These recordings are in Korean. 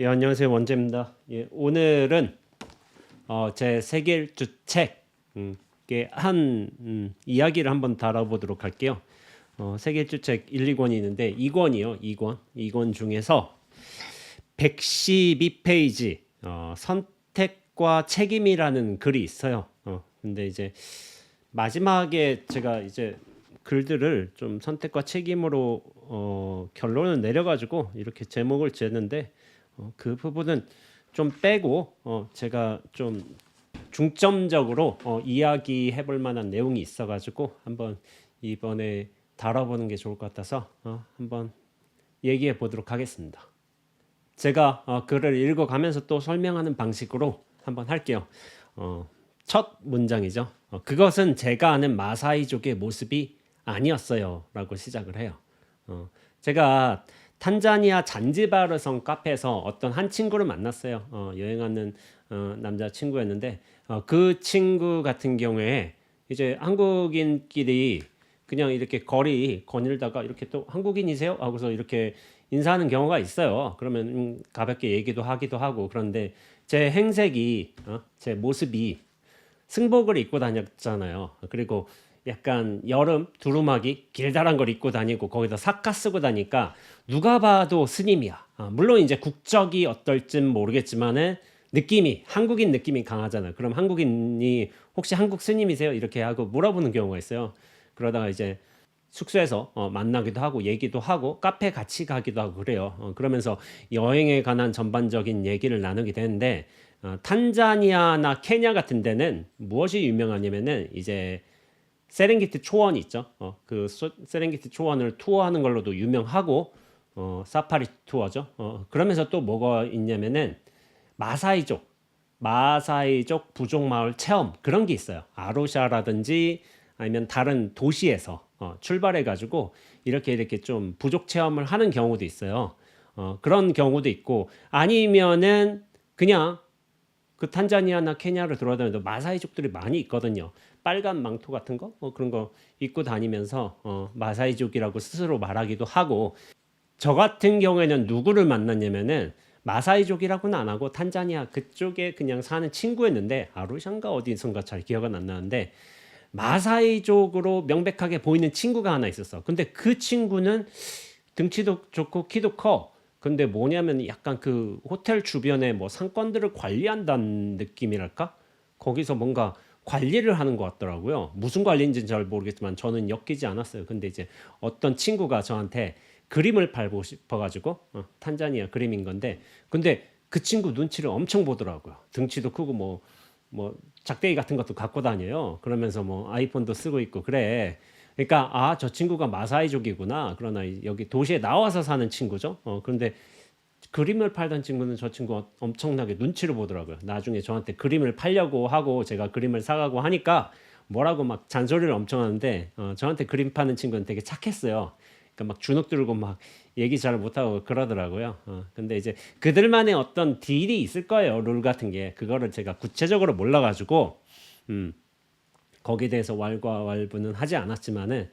예, 안녕하세요. 원재입니다. 예, 오늘은 제 세계 일주 책 이야기를 한번 다뤄보도록 할게요. 세계 일주 책 1, 2권이 있는데 2권이요. 2권 중에서 112페이지 선택과 책임이라는 글이 있어요. 근데 이제 마지막에 제가 이제 글들을 좀 선택과 책임으로 결론을 내려가지고 이렇게 제목을 쟀는데 그 부분은 좀 빼고 제가 좀 중점적으로 이야기해 볼 만한 내용이 있어가지고 한번 이번에 다뤄보는 게 좋을 것 같아서 한번 얘기해 보도록 하겠습니다. 제가 글을 읽어가면서 또 설명하는 방식으로 한번 할게요. 첫 문장이죠. 그것은 제가 아는 마사이족의 모습이 아니었어요 라고 시작을 해요. 제가 탄자니아 잔지바르 성 카페에서 어떤 한 친구를 만났어요. 여행하는 남자 친구였는데 그 친구 같은 경우에 이제 한국인끼리 그냥 이렇게 거리 거닐다가 이렇게 또 한국인이세요? 하고서 이렇게 인사하는 경우가 있어요. 그러면 가볍게 얘기도 하기도 하고. 그런데 제 행색이 제 모습이 승복을 입고 다녔잖아요. 그리고 약간 여름 두루마기 길다란 걸 입고 다니고 거기다 사카 쓰고 다니까 누가 봐도 스님이야. 물론 이제 국적이 어떨진 모르겠지만은 느낌이 한국인 느낌이 강하잖아요. 그럼 한국인이 혹시 한국 스님이세요? 이렇게 하고 물어보는 경우가 있어요. 그러다가 이제 숙소에서 만나기도 하고 얘기도 하고 카페 같이 가기도 하고 그래요. 그러면서 여행에 관한 전반적인 얘기를 나누게 되는데 탄자니아나 케냐 같은 데는 무엇이 유명하냐면은 이제 세렝게티 초원 있죠. 그 세렝게티 초원을 투어하는 걸로도 유명하고 사파리 투어죠. 그러면서 또 뭐가 있냐면은 마사이족 부족 마을 체험 그런 게 있어요. 아루샤라든지 아니면 다른 도시에서 출발해 가지고 이렇게 좀 부족 체험을 하는 경우도 있어요. 그런 경우도 있고 아니면은 그냥 그 탄자니아나 케냐를 돌아다녀도 마사이족들이 많이 있거든요. 빨간 망토 같은 거 그런 거 입고 다니면서 마사이족이라고 스스로 말하기도 하고 저 같은 경우에는 누구를 만났냐면은 마사이족이라고는 안 하고 탄자니아 그쪽에 그냥 사는 친구였는데 아루샨가 어디선가 잘 기억은 안 나는데 마사이족으로 명백하게 보이는 친구가 하나 있었어. 근데 그 친구는 등치도 좋고 키도 커. 근데 뭐냐면 약간 그 호텔 주변에 뭐 상권들을 관리한다는 느낌이랄까? 거기서 뭔가 관리를 하는 것 같더라고요. 무슨 관리인지는 잘 모르겠지만 저는 엮이지 않았어요. 근데 이제 어떤 친구가 저한테 그림을 팔고 싶어가지고 탄자니아 그림인 건데 근데 그 친구 눈치를 엄청 보더라고요. 등치도 크고 뭐 작대기 같은 것도 갖고 다녀요. 그러면서 뭐 아이폰도 쓰고 있고 그래. 그러니까 저 친구가 마사이족이구나. 그러나 여기 도시에 나와서 사는 친구죠. 그런데 그림을 팔던 친구는 저 친구 엄청나게 눈치를 보더라고요. 나중에 저한테 그림을 팔려고 하고 제가 그림을 사가고 하니까 뭐라고 막 잔소리를 엄청 하는데 저한테 그림 파는 친구는 되게 착했어요. 그러니까 막 주눅 들고 막 얘기 잘 못하고 그러더라고요. 근데 이제 그들만의 어떤 딜이 있을 거예요. 룰 같은 게. 그거를 제가 구체적으로 몰라가지고 거기에 대해서 왈가왈부는 하지 않았지만은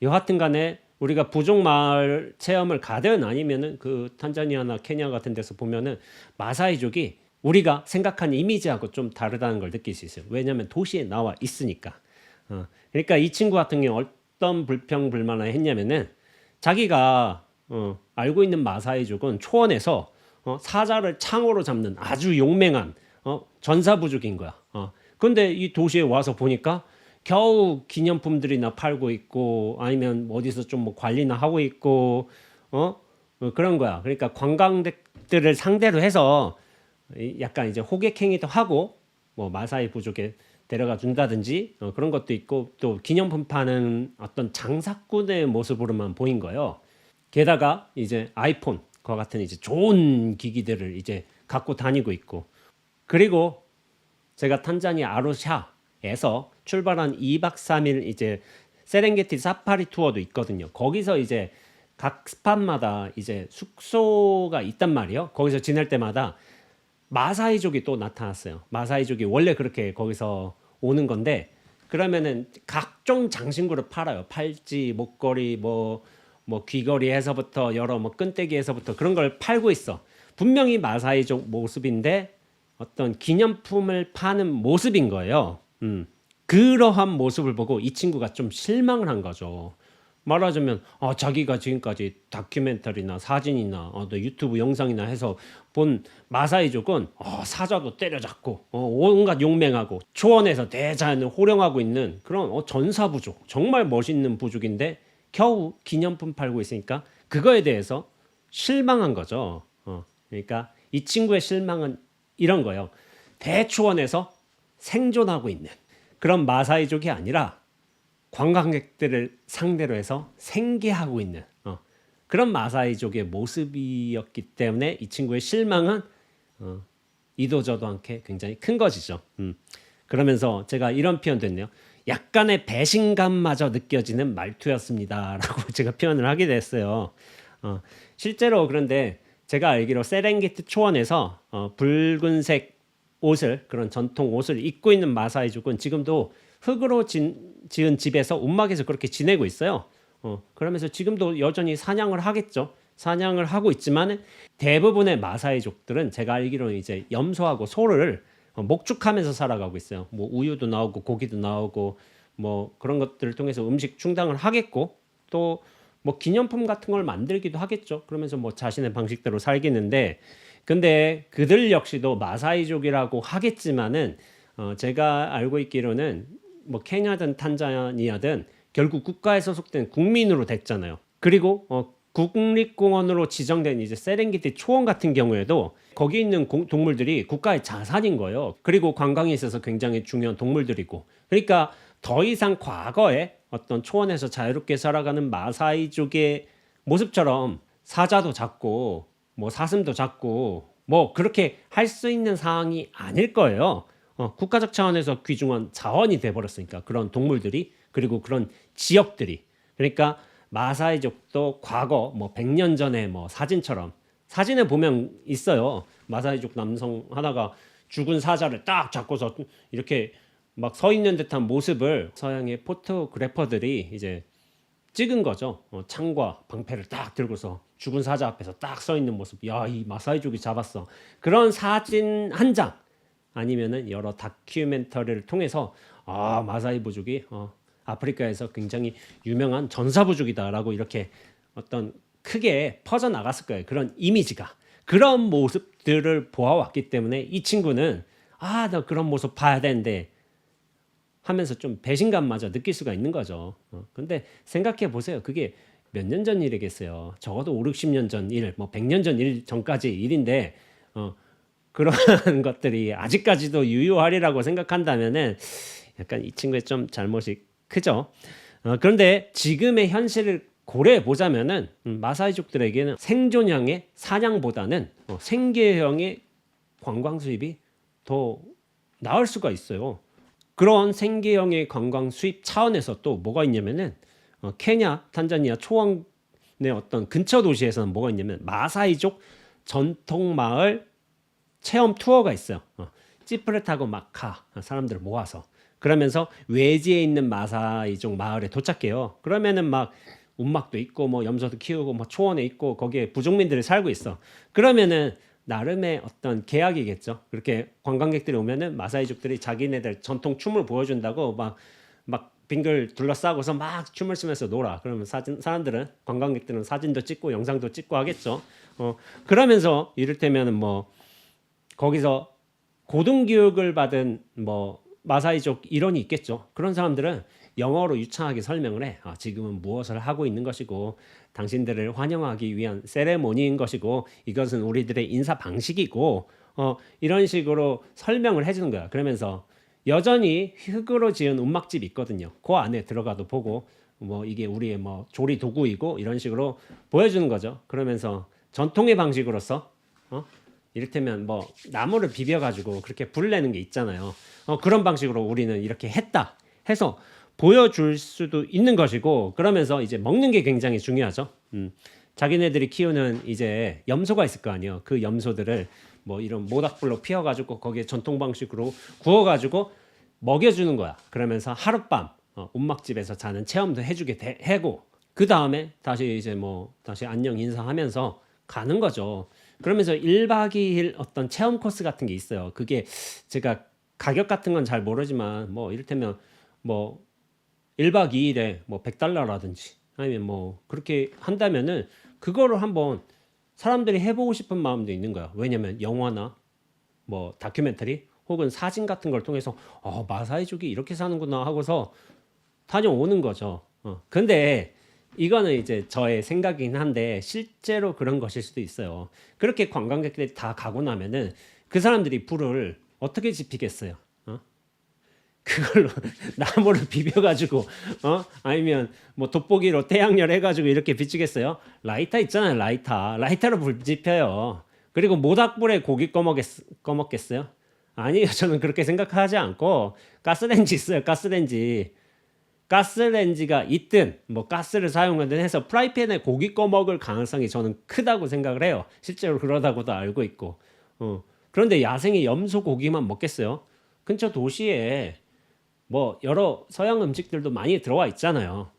여하튼 간에 우리가 부족 마을 체험을 가든 아니면은 그 탄자니아나 케냐 같은 데서 보면은 마사이족이 우리가 생각하는 이미지하고 좀 다르다는 걸 느낄 수 있어요. 왜냐하면 도시에 나와 있으니까. 그러니까 이 친구 같은 경우 어떤 불평불만을 했냐면은 자기가 알고 있는 마사이족은 초원에서 사자를 창으로 잡는 아주 용맹한 전사부족인 거야. 근데 이 도시에 와서 보니까 겨우 기념품들이나 팔고 있고 아니면 어디서 좀 뭐 관리나 하고 있고 그런 거야. 그러니까 관광객들을 상대로 해서 약간 이제 호객행위도 하고 뭐 마사이 부족에 데려가 준다든지 그런 것도 있고 또 기념품 파는 어떤 장사꾼의 모습으로만 보인 거예요. 게다가 이제 아이폰 과 같은 이제 좋은 기기들을 이제 갖고 다니고 있고 그리고 제가 탄자니아 아루샤에서 출발한 2박 3일 이제 세렝게티 사파리 투어도 있거든요. 거기서 이제 각 스팟마다 이제 숙소가 있단 말이에요. 거기서 지낼 때마다 마사이족이 또 나타났어요. 마사이족이 원래 그렇게 거기서 오는 건데 그러면은 각종 장신구를 팔아요. 팔찌, 목걸이, 뭐 귀걸이에서부터 여러 뭐 끈떼기에서부터 그런 걸 팔고 있어. 분명히 마사이족 모습인데 어떤 기념품을 파는 모습인 거예요. 그러한 모습을 보고 이 친구가 좀 실망을 한 거죠. 말하자면 자기가 지금까지 다큐멘터리나 사진이나 또 유튜브 영상이나 해서 본 마사이족은 사자도 때려잡고 온갖 용맹하고 초원에서 대자연을 호령하고 있는 그런 전사부족, 정말 멋있는 부족인데 겨우 기념품 팔고 있으니까 그거에 대해서 실망한 거죠. 그러니까 이 친구의 실망은 이런 거예요. 대초원에서 생존하고 있는 그런 마사이족이 아니라 관광객들을 상대로 해서 생계하고 있는 그런 마사이족의 모습이었기 때문에 이 친구의 실망은 이도저도 않게 굉장히 큰 것이죠. 그러면서 제가 이런 표현도 했네요. 약간의 배신감마저 느껴지는 말투였습니다라고 제가 표현을 하게 됐어요. 실제로 그런데 제가 알기로 세렝게티 초원에서 붉은색 옷을 그런 전통 옷을 입고 있는 마사이족은 지금도 흙으로 지은 집에서 움막에서 그렇게 지내고 있어요. 그러면서 지금도 여전히 사냥을 하겠죠. 사냥을 하고 있지만 대부분의 마사이족들은 제가 알기로는 이제 염소하고 소를 목축하면서 살아가고 있어요. 뭐 우유도 나오고 고기도 나오고 뭐 그런 것들을 통해서 음식 충당을 하겠고 또 뭐 기념품 같은 걸 만들기도 하겠죠. 그러면서 뭐 자신의 방식대로 살겠는데 근데 그들 역시도 마사이족이라고 하겠지만은 제가 알고 있기로는 뭐 케냐든 탄자니아든 결국 국가에 소속된 국민으로 됐잖아요. 그리고 국립공원으로 지정된 이제 세렝게티 초원 같은 경우에도 거기 있는 동물들이 국가의 자산인 거예요. 그리고 관광에 있어서 굉장히 중요한 동물들이고. 그러니까 더 이상 과거에 어떤 초원에서 자유롭게 살아가는 마사이족의 모습처럼 사자도 잡고 뭐 사슴도 잡고 뭐 그렇게 할 수 있는 상황이 아닐 거예요. 국가적 차원에서 귀중한 자원이 돼버렸으니까 그런 동물들이 그리고 그런 지역들이 그러니까 마사이족도 과거 뭐 100년 전에 뭐 사진처럼 사진에 보면 있어요. 마사이족 남성 하나가 죽은 사자를 딱 잡고서 이렇게 막 서 있는 듯한 모습을 서양의 포토그래퍼들이 이제 찍은 거죠. 창과 방패를 딱 들고서 죽은 사자 앞에서 딱 서 있는 모습. 야, 이 마사이족이 잡았어. 그런 사진 한 장 아니면은 여러 다큐멘터리를 통해서 마사이 부족이 아프리카에서 굉장히 유명한 전사 부족이다라고 이렇게 어떤 크게 퍼져 나갔을 거예요. 그런 이미지가 그런 모습들을 보아왔기 때문에 이 친구는 나 그런 모습 봐야 되는데 하면서 좀 배신감마저 느낄 수가 있는 거죠. 근데 생각해 보세요. 그게 몇 년 전 일이겠어요. 적어도 5, 60년 전 일, 뭐 100년 전 일 전까지 일인데 그런 것들이 아직까지도 유효하리라고 생각한다면은 약간 이 친구의 좀 잘못이 크죠. 그런데 지금의 현실을 고려해 보자면은 마사이족들에게는 생존형의 사냥보다는 생계형의 관광 수입이 더 나을 수가 있어요. 그런 생계형의 관광 수입 차원에서 또 뭐가 있냐면은 케냐, 탄자니아 초원의 어떤 근처 도시에서는 뭐가 있냐면 마사이족 전통 마을 체험 투어가 있어요. 지프를 타고 막 가 사람들을 모아서 그러면서 외지에 있는 마사이족 마을에 도착해요. 그러면은 막 움막도 있고 뭐 염소도 키우고 뭐 초원에 있고 거기에 부족민들이 살고 있어. 그러면은 나름의 어떤 계약이겠죠. 그렇게 관광객들이 오면은 마사이족들이 자기네들 전통 춤을 보여준다고 막 빙글 둘러싸고서 막 춤을 추면서 놀아. 그러면 사람들은 관광객들은 사진도 찍고 영상도 찍고 하겠죠. 그러면서 이를테면은 뭐 거기서 고등교육을 받은 뭐 마사이족 일원이 있겠죠. 그런 사람들은 영어로 유창하게 설명을 해. 지금은 무엇을 하고 있는 것이고 당신들을 환영하기 위한 세레모니인 것이고 이것은 우리들의 인사 방식이고 이런 식으로 설명을 해주는 거야. 그러면서 여전히 흙으로 지은 움막집이 있거든요. 그 안에 들어가도 보고 뭐 이게 우리의 뭐 조리 도구이고 이런 식으로 보여주는 거죠. 그러면서 전통의 방식으로서 이를테면 뭐 나무를 비벼가지고 그렇게 불 내는 게 있잖아요. 그런 방식으로 우리는 이렇게 했다 해서 보여줄 수도 있는 것이고 그러면서 이제 먹는 게 굉장히 중요하죠. 자기네들이 키우는 이제 염소가 있을 거 아니에요. 그 염소들을 뭐 이런 모닥불로 피워가지고 거기에 전통 방식으로 구워가지고 먹여주는 거야. 그러면서 하룻밤 움막집에서 자는 체험도 해주게 하고 그 다음에 다시 이제 뭐 다시 안녕 인사하면서 가는 거죠. 그러면서 1박 2일 어떤 체험 코스 같은 게 있어요. 그게 제가 가격 같은 건 잘 모르지만 뭐 이를테면 뭐 1박 2일에 뭐 100달러라든지 아니면 뭐 그렇게 한다면은 그거를 한번 사람들이 해보고 싶은 마음도 있는 거야. 왜냐면 영화나 뭐 다큐멘터리 혹은 사진 같은 걸 통해서 마사이족이 이렇게 사는구나 하고서 다녀오는 거죠. 근데 이거는 이제 저의 생각이긴 한데 실제로 그런 것일 수도 있어요. 그렇게 관광객들이 다 가고 나면은 그 사람들이 불을 어떻게 지피겠어요? 그걸로 나무를 비벼가지고 아니면 뭐 돋보기로 태양열 해가지고 이렇게 비추겠어요? 라이터 있잖아요, 라이터로 불 지펴요. 그리고 모닥불에 고기 꺼먹겠어요? 아니요, 저는 그렇게 생각하지 않고 가스레인지 있어요, 가스레인지가 있든 뭐 가스를 사용하든 해서 프라이팬에 고기 꺼먹을 가능성이 저는 크다고 생각을 해요. 실제로 그러다고도 알고 있고. 그런데 야생의 염소 고기만 먹겠어요? 근처 도시에 뭐 여러 서양 음식들도 많이 들어와 있잖아요.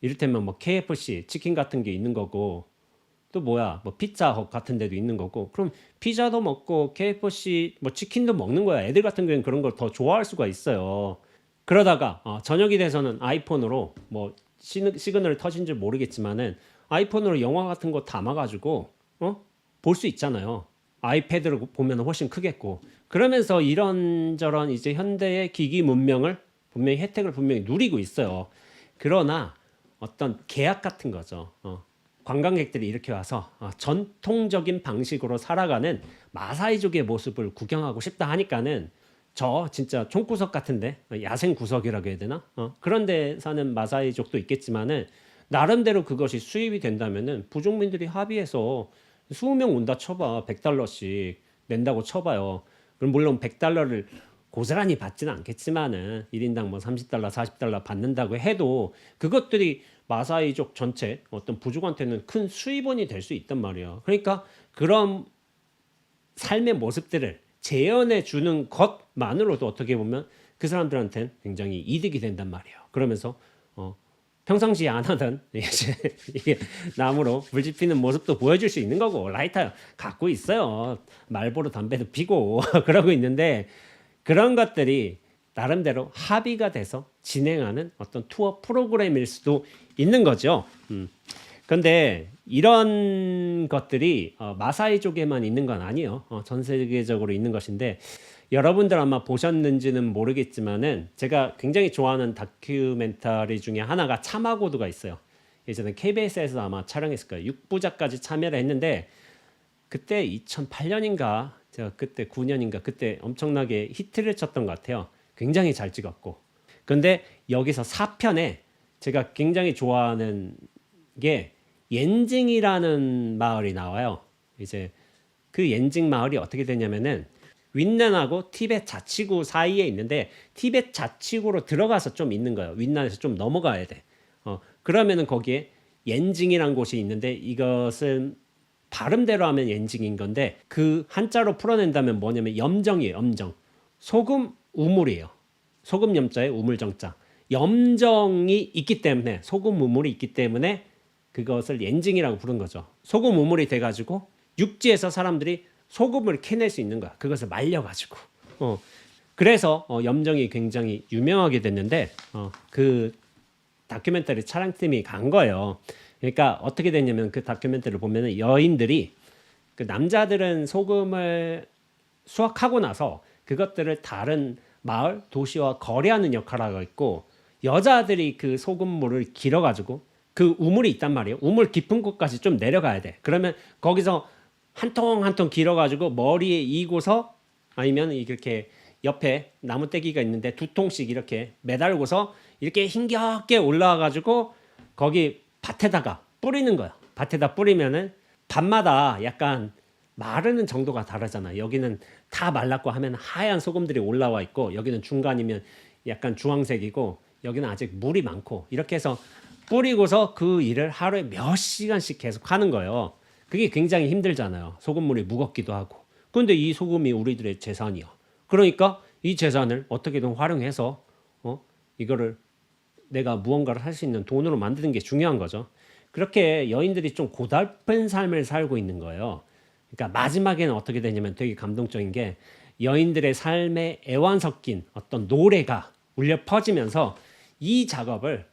이를테면 뭐 KFC 치킨 같은 게 있는 거고 또 뭐야 뭐 피자헛 같은 데도 있는 거고 그럼 피자도 먹고 KFC 뭐 치킨도 먹는 거야. 애들 같은 경우는 그런 걸 더 좋아할 수가 있어요. 그러다가 저녁이 돼서는 아이폰으로 뭐 시그널 터진 줄 모르겠지만은 아이폰으로 영화 같은 거 담아가지고 볼 수 있잖아요. 아이패드로 보면 훨씬 크겠고 그러면서 이런저런 이제 현대의 기기 문명을 분명히 혜택을 분명히 누리고 있어요. 그러나 어떤 계약 같은 거죠. 관광객들이 이렇게 와서 전통적인 방식으로 살아가는 마사이족의 모습을 구경하고 싶다 하니까는 저 진짜 총구석 같은데 야생 구석이라고 해야 되나? 그런데 사는 마사이족도 있겠지만은 나름대로 그것이 수입이 된다면은 부족민들이 합의해서 20명 온다 쳐봐 100달러씩 낸다고 쳐봐요. 그럼 물론 100달러를 고스란히 받지는 않겠지만은 1인당 뭐 30달러 40달러 받는다고 해도 그것들이 마사이족 전체 어떤 부족한테는 큰 수입원이 될 수 있단 말이에요. 그러니까 그런 삶의 모습들을 재현해 주는 것만으로도 어떻게 보면 그 사람들한테는 굉장히 이득이 된단 말이에요. 그러면서 평상시에 안 하던 이게 나무로 불 지피는 모습도 보여줄 수 있는 거고 라이터 갖고 있어요. 말보로 담배도 피고 그러고 있는데 그런 것들이 나름대로 합의가 돼서 진행하는 어떤 투어 프로그램일 수도 있는 거죠. 근데 이런 것들이 마사이족에만 있는 건 아니에요. 전 세계적으로 있는 것인데 여러분들 아마 보셨는지는 모르겠지만은 제가 굉장히 좋아하는 다큐멘터리 중에 하나가 차마고도가 있어요. 예전에 KBS에서 아마 촬영했을 거예요. 6부작까지 참여를 했는데 그때 2008년인가 제가 그때 9년인가 그때 엄청나게 히트를 쳤던 것 같아요. 굉장히 잘 찍었고. 근데 여기서 4편에 제가 굉장히 좋아하는 게 옌징이라는 마을이 나와요. 이제 그 옌징 마을이 어떻게 되냐면은 윈난하고 티벳 자치구 사이에 있는데 티벳 자치구로 들어가서 좀 있는 거예요. 윈난에서 좀 넘어가야 돼. 그러면은 거기에 옌징이란 곳이 있는데 이것은 발음대로 하면 옌징인 건데 그 한자로 풀어낸다면 뭐냐면 염정이에요. 염정. 소금 우물이에요. 소금 염자에 우물 정자. 염정이 있기 때문에 소금 우물이 있기 때문에 그것을 옌징이라고 부른 거죠. 소금 우물이 돼가지고 육지에서 사람들이 소금을 캐낼 수 있는 거야. 그것을 말려가지고. 그래서 염정이 굉장히 유명하게 됐는데 그 다큐멘터리 촬영팀이 간 거예요. 그러니까 어떻게 됐냐면 그 다큐멘터리를 보면은 여인들이 그 남자들은 소금을 수확하고 나서 그것들을 다른 마을, 도시와 거래하는 역할을 하고 있고 여자들이 그 소금물을 길어가지고 그 우물이 있단 말이에요. 우물 깊은 곳까지 좀 내려가야 돼. 그러면 거기서 한 통 한 통 길어가지고 머리에 이고서 아니면 이렇게 옆에 나무떼기가 있는데 2통씩 이렇게 매달고서 이렇게 힘겹게 올라와가지고 거기 밭에다가 뿌리는 거야. 밭에다 뿌리면은 밤마다 약간 마르는 정도가 다르잖아. 여기는 다 말랐고 하면 하얀 소금들이 올라와 있고 여기는 중간이면 약간 주황색이고 여기는 아직 물이 많고 이렇게 해서 뿌리고서 그 일을 하루에 몇 시간씩 계속 하는 거예요. 그게 굉장히 힘들잖아요. 소금물이 무겁기도 하고. 그런데 이 소금이 우리들의 재산이야. 그러니까 이 재산을 어떻게든 활용해서 이거를 내가 무언가를 할 수 있는 돈으로 만드는 게 중요한 거죠. 그렇게 여인들이 좀 고달픈 삶을 살고 있는 거예요. 그러니까 마지막에는 어떻게 되냐면 되게 감동적인 게 여인들의 삶에 애환 섞인 어떤 노래가 울려 퍼지면서 이 작업을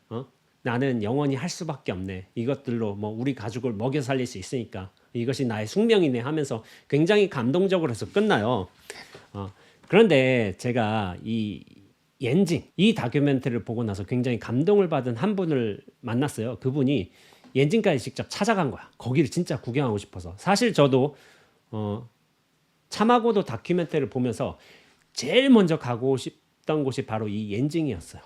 나는 영원히 할 수밖에 없네. 이것들로 뭐 우리 가족을 먹여 살릴 수 있으니까 이것이 나의 숙명이네 하면서 굉장히 감동적으로 해서 끝나요. 그런데 제가 이 옌징 이 다큐멘터리를 보고 나서 굉장히 감동을 받은 한 분을 만났어요. 그분이 옌징까지 직접 찾아간 거야. 거기를 진짜 구경하고 싶어서. 사실 저도 참하고도 다큐멘터리를 보면서 제일 먼저 가고 싶던 곳이 바로 이 옌징이었어요.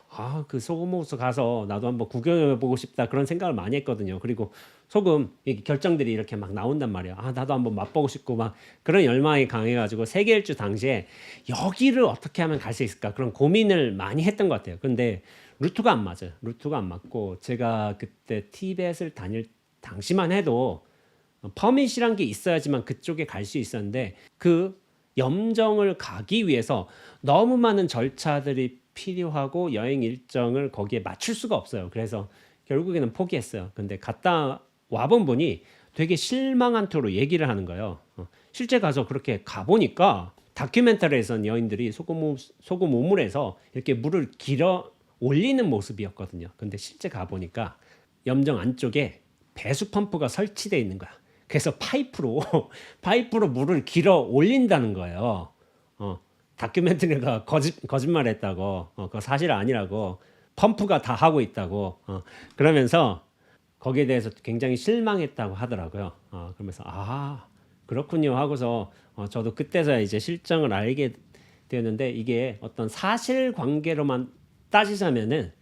그 소금 호수 가서 나도 한번 구경해 보고 싶다 그런 생각을 많이 했거든요. 그리고 소금 결정들이 이렇게 막 나온단 말이야. 나도 한번 맛보고 싶고 막 그런 열망이 강해가지고 세계 일주 당시에 여기를 어떻게 하면 갈 수 있을까 그런 고민을 많이 했던 것 같아요. 근데 루트가 안 맞아요. 루트가 안 맞고 제가 그때 티벳을 다닐 당시만 해도 퍼밋이란 게 있어야지만 그쪽에 갈 수 있었는데 그 염정을 가기 위해서 너무 많은 절차들이 필요하고 여행 일정을 거기에 맞출 수가 없어요. 그래서 결국에는 포기했어요. 근데 갔다 와본 분이 되게 실망한 투로 얘기를 하는 거예요. 실제 가서 그렇게 가보니까 다큐멘터리에선 여인들이 소금 우물에서 이렇게 물을 길어 올리는 모습이었거든요. 근데 실제 가보니까 염정 안쪽에 배수 펌프가 설치되어 있는 거야. 그래서 파이프로 물을 길어 올린다는 거예요. 다큐멘터리가 거짓말했다고, 그거 사실 아니라고, 펌프가 다 하고 있다고, 그러면서 거기에 대해서 굉장히 실망했다고 하더라고요. 그러면서 그렇군요 하고서 저도 그때서야 이제 실정을 알게 되었는데 이게 어떤 사실관계로만 따지자면은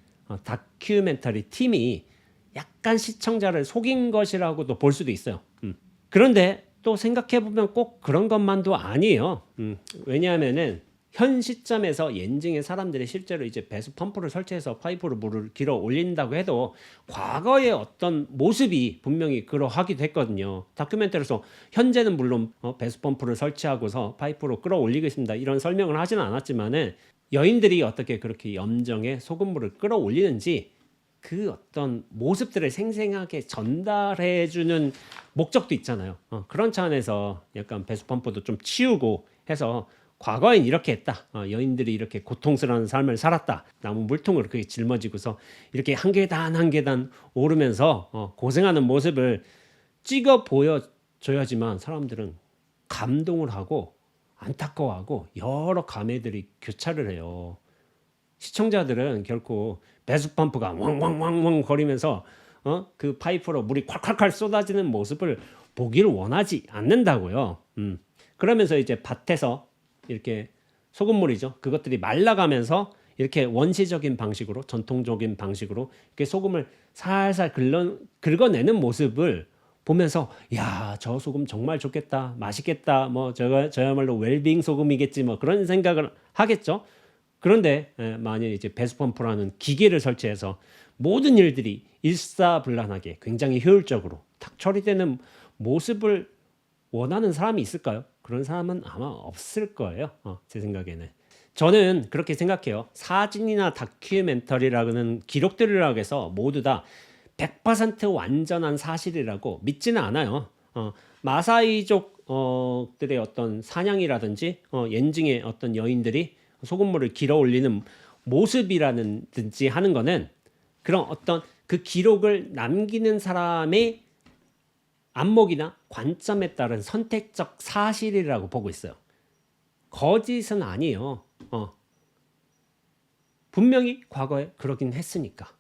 다큐멘터리 팀이 약간 시청자를 속인 것이라고도 볼 수도 있어요. 그런데 또 생각해보면 꼭 그런 것만도 아니에요. 왜냐하면은 현 시점에서 옌징의 사람들이 실제로 이제 배수 펌프를 설치해서 파이프로 물을 길어 올린다고 해도 과거의 어떤 모습이 분명히 그러하기도 했거든요. 다큐멘터리에서 현재는 물론 배수 펌프를 설치하고서 파이프로 끌어올리겠습니다 이런 설명을 하지는 않았지만은 여인들이 어떻게 그렇게 염정에 소금물을 끌어올리는지 그 어떤 모습들을 생생하게 전달해주는 목적도 있잖아요. 그런 차원에서 약간 배수 펌프도 좀 치우고 해서 과거엔 이렇게 했다. 여인들이 이렇게 고통스러운 삶을 살았다. 나무 물통을 그렇게 짊어지고서 이렇게 한 계단 한 계단 오르면서 고생하는 모습을 찍어 보여줘야지만 사람들은 감동을 하고 안타까워하고 여러 감회들이 교차를 해요. 시청자들은 결코 배수 펌프가 왕왕왕왕 거리면서 그 파이프로 물이 콸콸콸 쏟아지는 모습을 보기를 원하지 않는다고요. 그러면서 이제 밭에서 이렇게 소금물이죠. 그것들이 말라가면서 이렇게 원시적인 방식으로 전통적인 방식으로 이렇게 소금을 살살 긁어내는 모습을 보면서 야, 저 소금 정말 좋겠다, 맛있겠다, 뭐 저야말로 웰빙 소금이겠지, 뭐 그런 생각을 하겠죠. 그런데 만약 이제 배수 펌프라는 기계를 설치해서 모든 일들이 일사불란하게 굉장히 효율적으로 탁 처리되는 모습을 원하는 사람이 있을까요? 그런 사람은 아마 없을 거예요. 제 생각에는. 저는 그렇게 생각해요. 사진이나 다큐멘터리라는 기록들이라고 해서 모두 다 100% 완전한 사실이라고 믿지는 않아요. 마사이족들의 어떤 사냥이라든지 옌징의 어떤 여인들이 소금물을 길어 올리는 모습이라든지 하는 거는 그런 어떤 그 기록을 남기는 사람의 안목이나 관점에 따른 선택적 사실이라고 보고 있어요. 거짓은 아니에요. 분명히 과거에 그러긴 했으니까.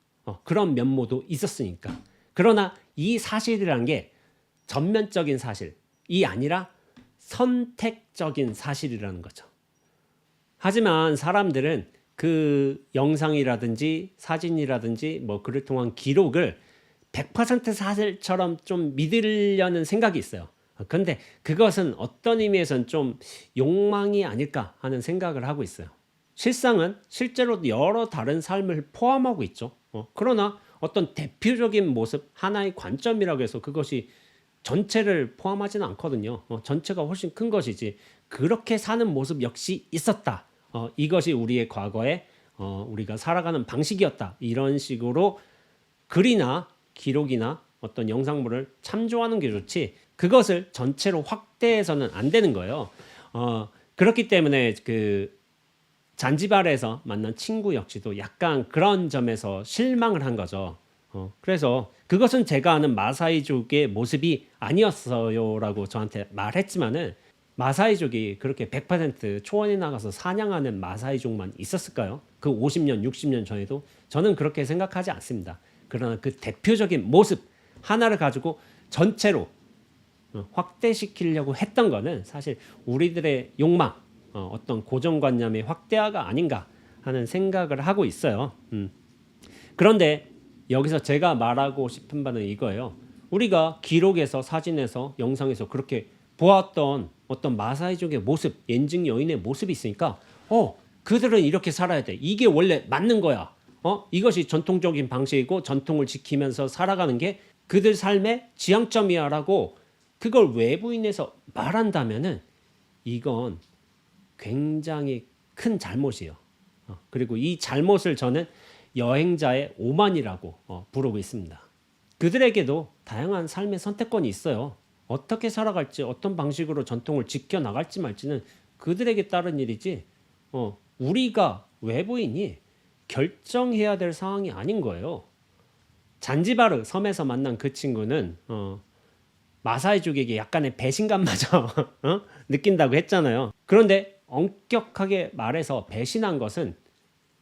그런 면모도 있었으니까. 그러나 이 사실이란 게 전면적인 사실이 아니라 선택적인 사실이라는 거죠. 하지만 사람들은 그 영상이라든지 사진이라든지 뭐 그를 통한 기록을 100% 사실처럼 좀 믿으려는 생각이 있어요. 그런데 그것은 어떤 의미에서는 좀 욕망이 아닐까 하는 생각을 하고 있어요. 실상은 실제로 여러 다른 삶을 포함하고 있죠. 그러나 어떤 대표적인 모습, 하나의 관점이라고 해서 그것이 전체를 포함하지는 않거든요. 전체가 훨씬 큰 것이지 그렇게 사는 모습 역시 있었다. 이것이 우리의 과거에 우리가 살아가는 방식이었다. 이런 식으로 글이나 기록이나 어떤 영상물을 참조하는 게 좋지 그것을 전체로 확대해서는 안 되는 거예요. 그렇기 때문에 그 잔지바르에서 만난 친구 역시도 약간 그런 점에서 실망을 한 거죠. 그래서 그것은 제가 아는 마사이족의 모습이 아니었어요라고 저한테 말했지만은, 마사이족이 그렇게 100% 초원에 나가서 사냥하는 마사이족만 있었을까요? 그 50년, 60년 전에도 저는 그렇게 생각하지 않습니다. 그러나 그 대표적인 모습 하나를 가지고 전체로 확대시키려고 했던 거는 사실 우리들의 욕망, 어떤 고정관념의 확대화가 아닌가 하는 생각을 하고 있어요. 그런데 여기서 제가 말하고 싶은 바는 이거예요. 우리가 기록에서, 사진에서, 영상에서 그렇게 보았던 어떤 마사이족의 모습, 엔증 여인의 모습이 있으니까 그들은 이렇게 살아야 돼. 이게 원래 맞는 거야. 이것이 전통적인 방식이고 전통을 지키면서 살아가는 게 그들 삶의 지향점이야라고 그걸 외부인에서 말한다면은 이건 굉장히 큰 잘못이에요. 그리고 이 잘못을 저는 여행자의 오만이라고 부르고 있습니다. 그들에게도 다양한 삶의 선택권이 있어요. 어떻게 살아갈지, 어떤 방식으로 전통을 지켜나갈지 말지는 그들에게 따른 일이지, 우리가 외부인이 결정해야 될 상황이 아닌 거예요. 잔지바르 섬에서 만난 그 친구는 마사이족에게 약간의 배신감마저 느낀다고 했잖아요. 그런데 엄격하게 말해서 배신한 것은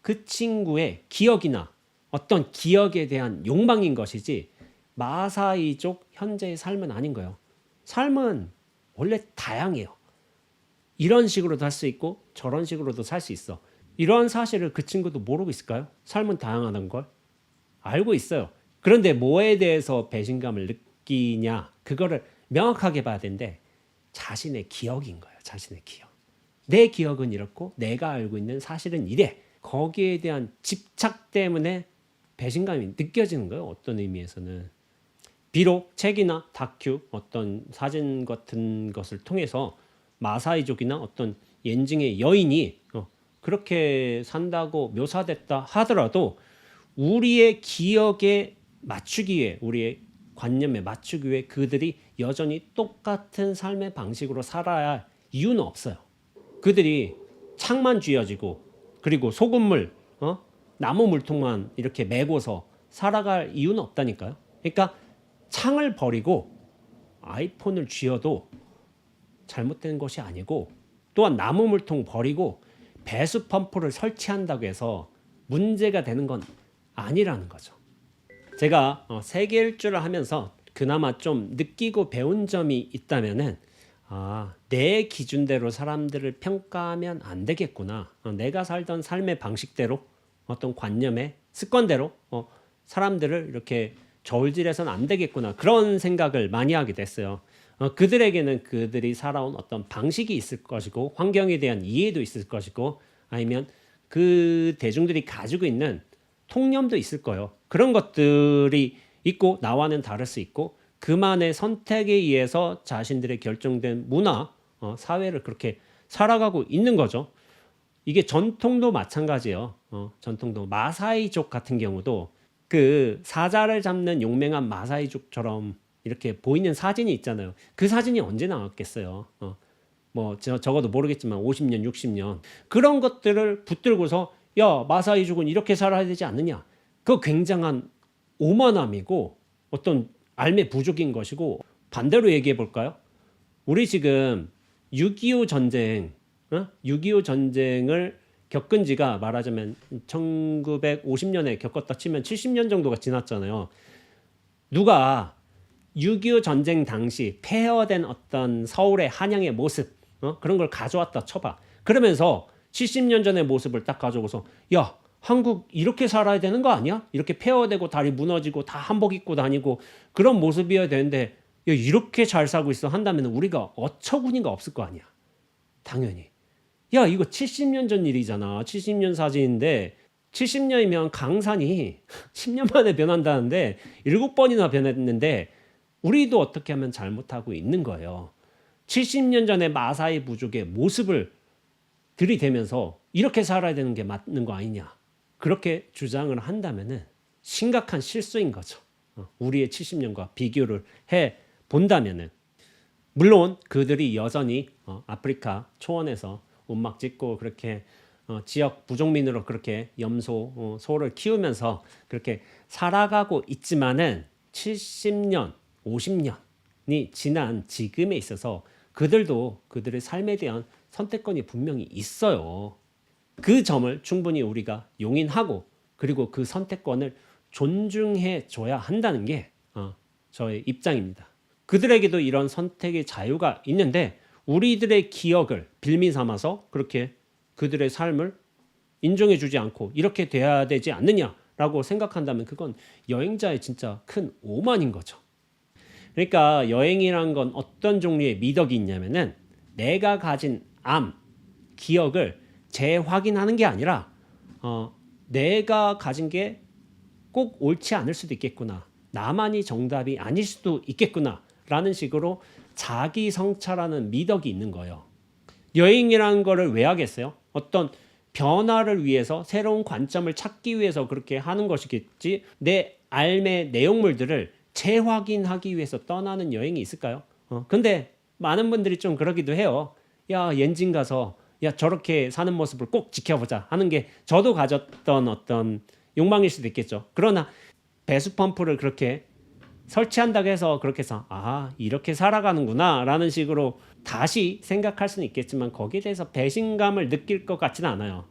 그 친구의 기억이나 어떤 기억에 대한 욕망인 것이지 마사이족 현재의 삶은 아닌 거예요. 삶은 원래 다양해요. 이런 식으로도 할 수 있고 저런 식으로도 살 수 있어. 이런 사실을 그 친구도 모르고 있을까요? 삶은 다양하다는 걸 알고 있어요. 그런데 뭐에 대해서 배신감을 느끼냐, 그거를 명확하게 봐야 되는데 자신의 기억인 거예요. 자신의 기억. 내 기억은 이렇고 내가 알고 있는 사실은 이래. 거기에 대한 집착 때문에 배신감이 느껴지는 거예요. 어떤 의미에서는. 비록 책이나 다큐, 어떤 사진 같은 것을 통해서 마사이족이나 어떤 엔증의 여인이 그렇게 산다고 묘사됐다 하더라도 우리의 기억에 맞추기 위해, 우리의 관념에 맞추기 위해 그들이 여전히 똑같은 삶의 방식으로 살아야 할 이유는 없어요. 그들이 창만 쥐어지고 그리고 소금물, 나무 물통만 이렇게 메고서 살아갈 이유는 없다니까요. 그러니까 창을 버리고 아이폰을 쥐어도 잘못된 것이 아니고, 또한 나무 물통 버리고 배수 펌프를 설치한다고 해서 문제가 되는 건 아니라는 거죠. 제가 세계 일주를 하면서 그나마 좀 느끼고 배운 점이 있다면은, 내 기준대로 사람들을 평가하면 안 되겠구나. 내가 살던 삶의 방식대로, 어떤 관념의 습관대로 사람들을 이렇게 저울질해서는 안 되겠구나. 그런 생각을 많이 하게 됐어요. 그들에게는 그들이 살아온 어떤 방식이 있을 것이고, 환경에 대한 이해도 있을 것이고, 아니면 그 대중들이 가지고 있는 통념도 있을 거예요. 그런 것들이 있고 나와는 다를 수 있고, 그만의 선택에 의해서 자신들의 결정된 문화, 사회를 그렇게 살아가고 있는 거죠. 이게 전통도 마찬가지예요. 전통도 마사이족 같은 경우도 그 사자를 잡는 용맹한 마사이족처럼 이렇게 보이는 사진이 있잖아요. 그 사진이 언제 나왔겠어요. 뭐 적어도 모르겠지만 50년, 60년 그런 것들을 붙들고서 야, 마사이족은 이렇게 살아야 되지 않느냐. 그거 굉장한 오만함이고 어떤 알매 부족인 것이고, 반대로 얘기해 볼까요? 우리 지금 6.25 전쟁, 6.25 전쟁을 겪은 지가 말하자면 1950년에 겪었다 치면 70년 정도가 지났잖아요. 누가 6.25 전쟁 당시 폐허된 어떤 서울의 한양의 모습, 그런 걸 가져왔다 쳐봐. 그러면서 70년 전의 모습을 딱 가져오고서 야, 한국 이렇게 살아야 되는 거 아니야? 이렇게 폐허되고 다리 무너지고 다 한복 입고 다니고 그런 모습이어야 되는데 야, 이렇게 잘 살고 있어 한다면 우리가 어처구니가 없을 거 아니야. 당연히. 야, 이거 70년 전 일이잖아. 70년 사진인데 70년이면 강산이 10년 만에 변한다는데 7번이나 변했는데 우리도 어떻게 하면 잘못하고 있는 거예요. 70년 전의 마사이 부족의 모습을 들이대면서 이렇게 살아야 되는 게 맞는 거 아니냐. 그렇게 주장을 한다면은 심각한 실수인 거죠. 우리의 70년과 비교를 해 본다면은. 물론 그들이 여전히 아프리카 초원에서 움막 짓고 그렇게 지역 부족민으로 그렇게 염소, 소를 키우면서 그렇게 살아가고 있지만은 70년, 50년이 지난 지금에 있어서 그들도 그들의 삶에 대한 선택권이 분명히 있어요. 그 점을 충분히 우리가 용인하고 그리고 그 선택권을 존중해 줘야 한다는 게 저의 입장입니다. 그들에게도 이런 선택의 자유가 있는데 우리들의 기억을 빌미 삼아서 그렇게 그들의 삶을 인정해 주지 않고 이렇게 돼야 되지 않느냐라고 생각한다면 그건 여행자의 진짜 큰 오만인 거죠. 그러니까 여행이란 건 어떤 종류의 미덕이 있냐면은 내가 가진 기억을 재확인하는 게 아니라 내가 가진 게 꼭 옳지 않을 수도 있겠구나. 나만이 정답이 아닐 수도 있겠구나. 라는 식으로 자기 성찰하는 미덕이 있는 거예요. 여행이라는 거를 왜 하겠어요? 어떤 변화를 위해서 새로운 관점을 찾기 위해서 그렇게 하는 것이겠지 내 삶의 내용물들을 재확인하기 위해서 떠나는 여행이 있을까요? 근데 많은 분들이 좀 그러기도 해요. 야, 엔진 가서 야, 저렇게 사는 모습을 꼭 지켜보자 하는 게 저도 가졌던 어떤 욕망일 수도 있겠죠. 그러나 배수 펌프를 그렇게 설치한다고 해서 그렇게 해서 이렇게 살아가는구나 라는 식으로 다시 생각할 수는 있겠지만 거기에 대해서 배신감을 느낄 것 같지는 않아요.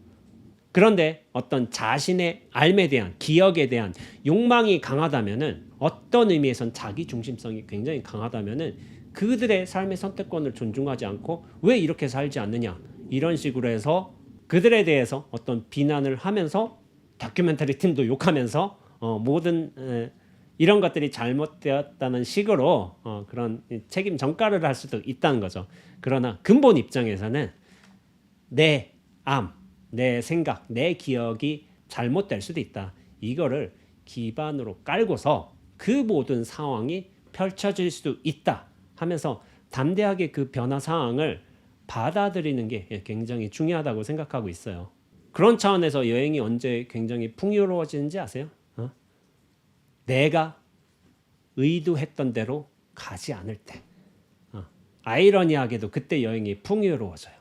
그런데 어떤 자신의 삶에 대한 기억에 대한 욕망이 강하다면은 어떤 의미에선 자기 중심성이 굉장히 강하다면은 그들의 삶의 선택권을 존중하지 않고 왜 이렇게 살지 않느냐 이런 식으로 해서 그들에 대해서 어떤 비난을 하면서 다큐멘터리 팀도 욕하면서 모든 이런 것들이 잘못되었다는 식으로 그런 책임 전가를 할 수도 있다는 거죠. 그러나 근본 입장에서는 내 내 생각, 내 기억이 잘못될 수도 있다. 이거를 기반으로 깔고서 그 모든 상황이 펼쳐질 수도 있다 하면서 담대하게 그 변화 상황을 받아들이는 게 굉장히 중요하다고 생각하고 있어요. 그런 차원에서 여행이 언제 굉장히 풍요로워지는지 아세요? 내가 의도했던 대로 가지 않을 때. 아이러니하게도 그때 여행이 풍요로워져요.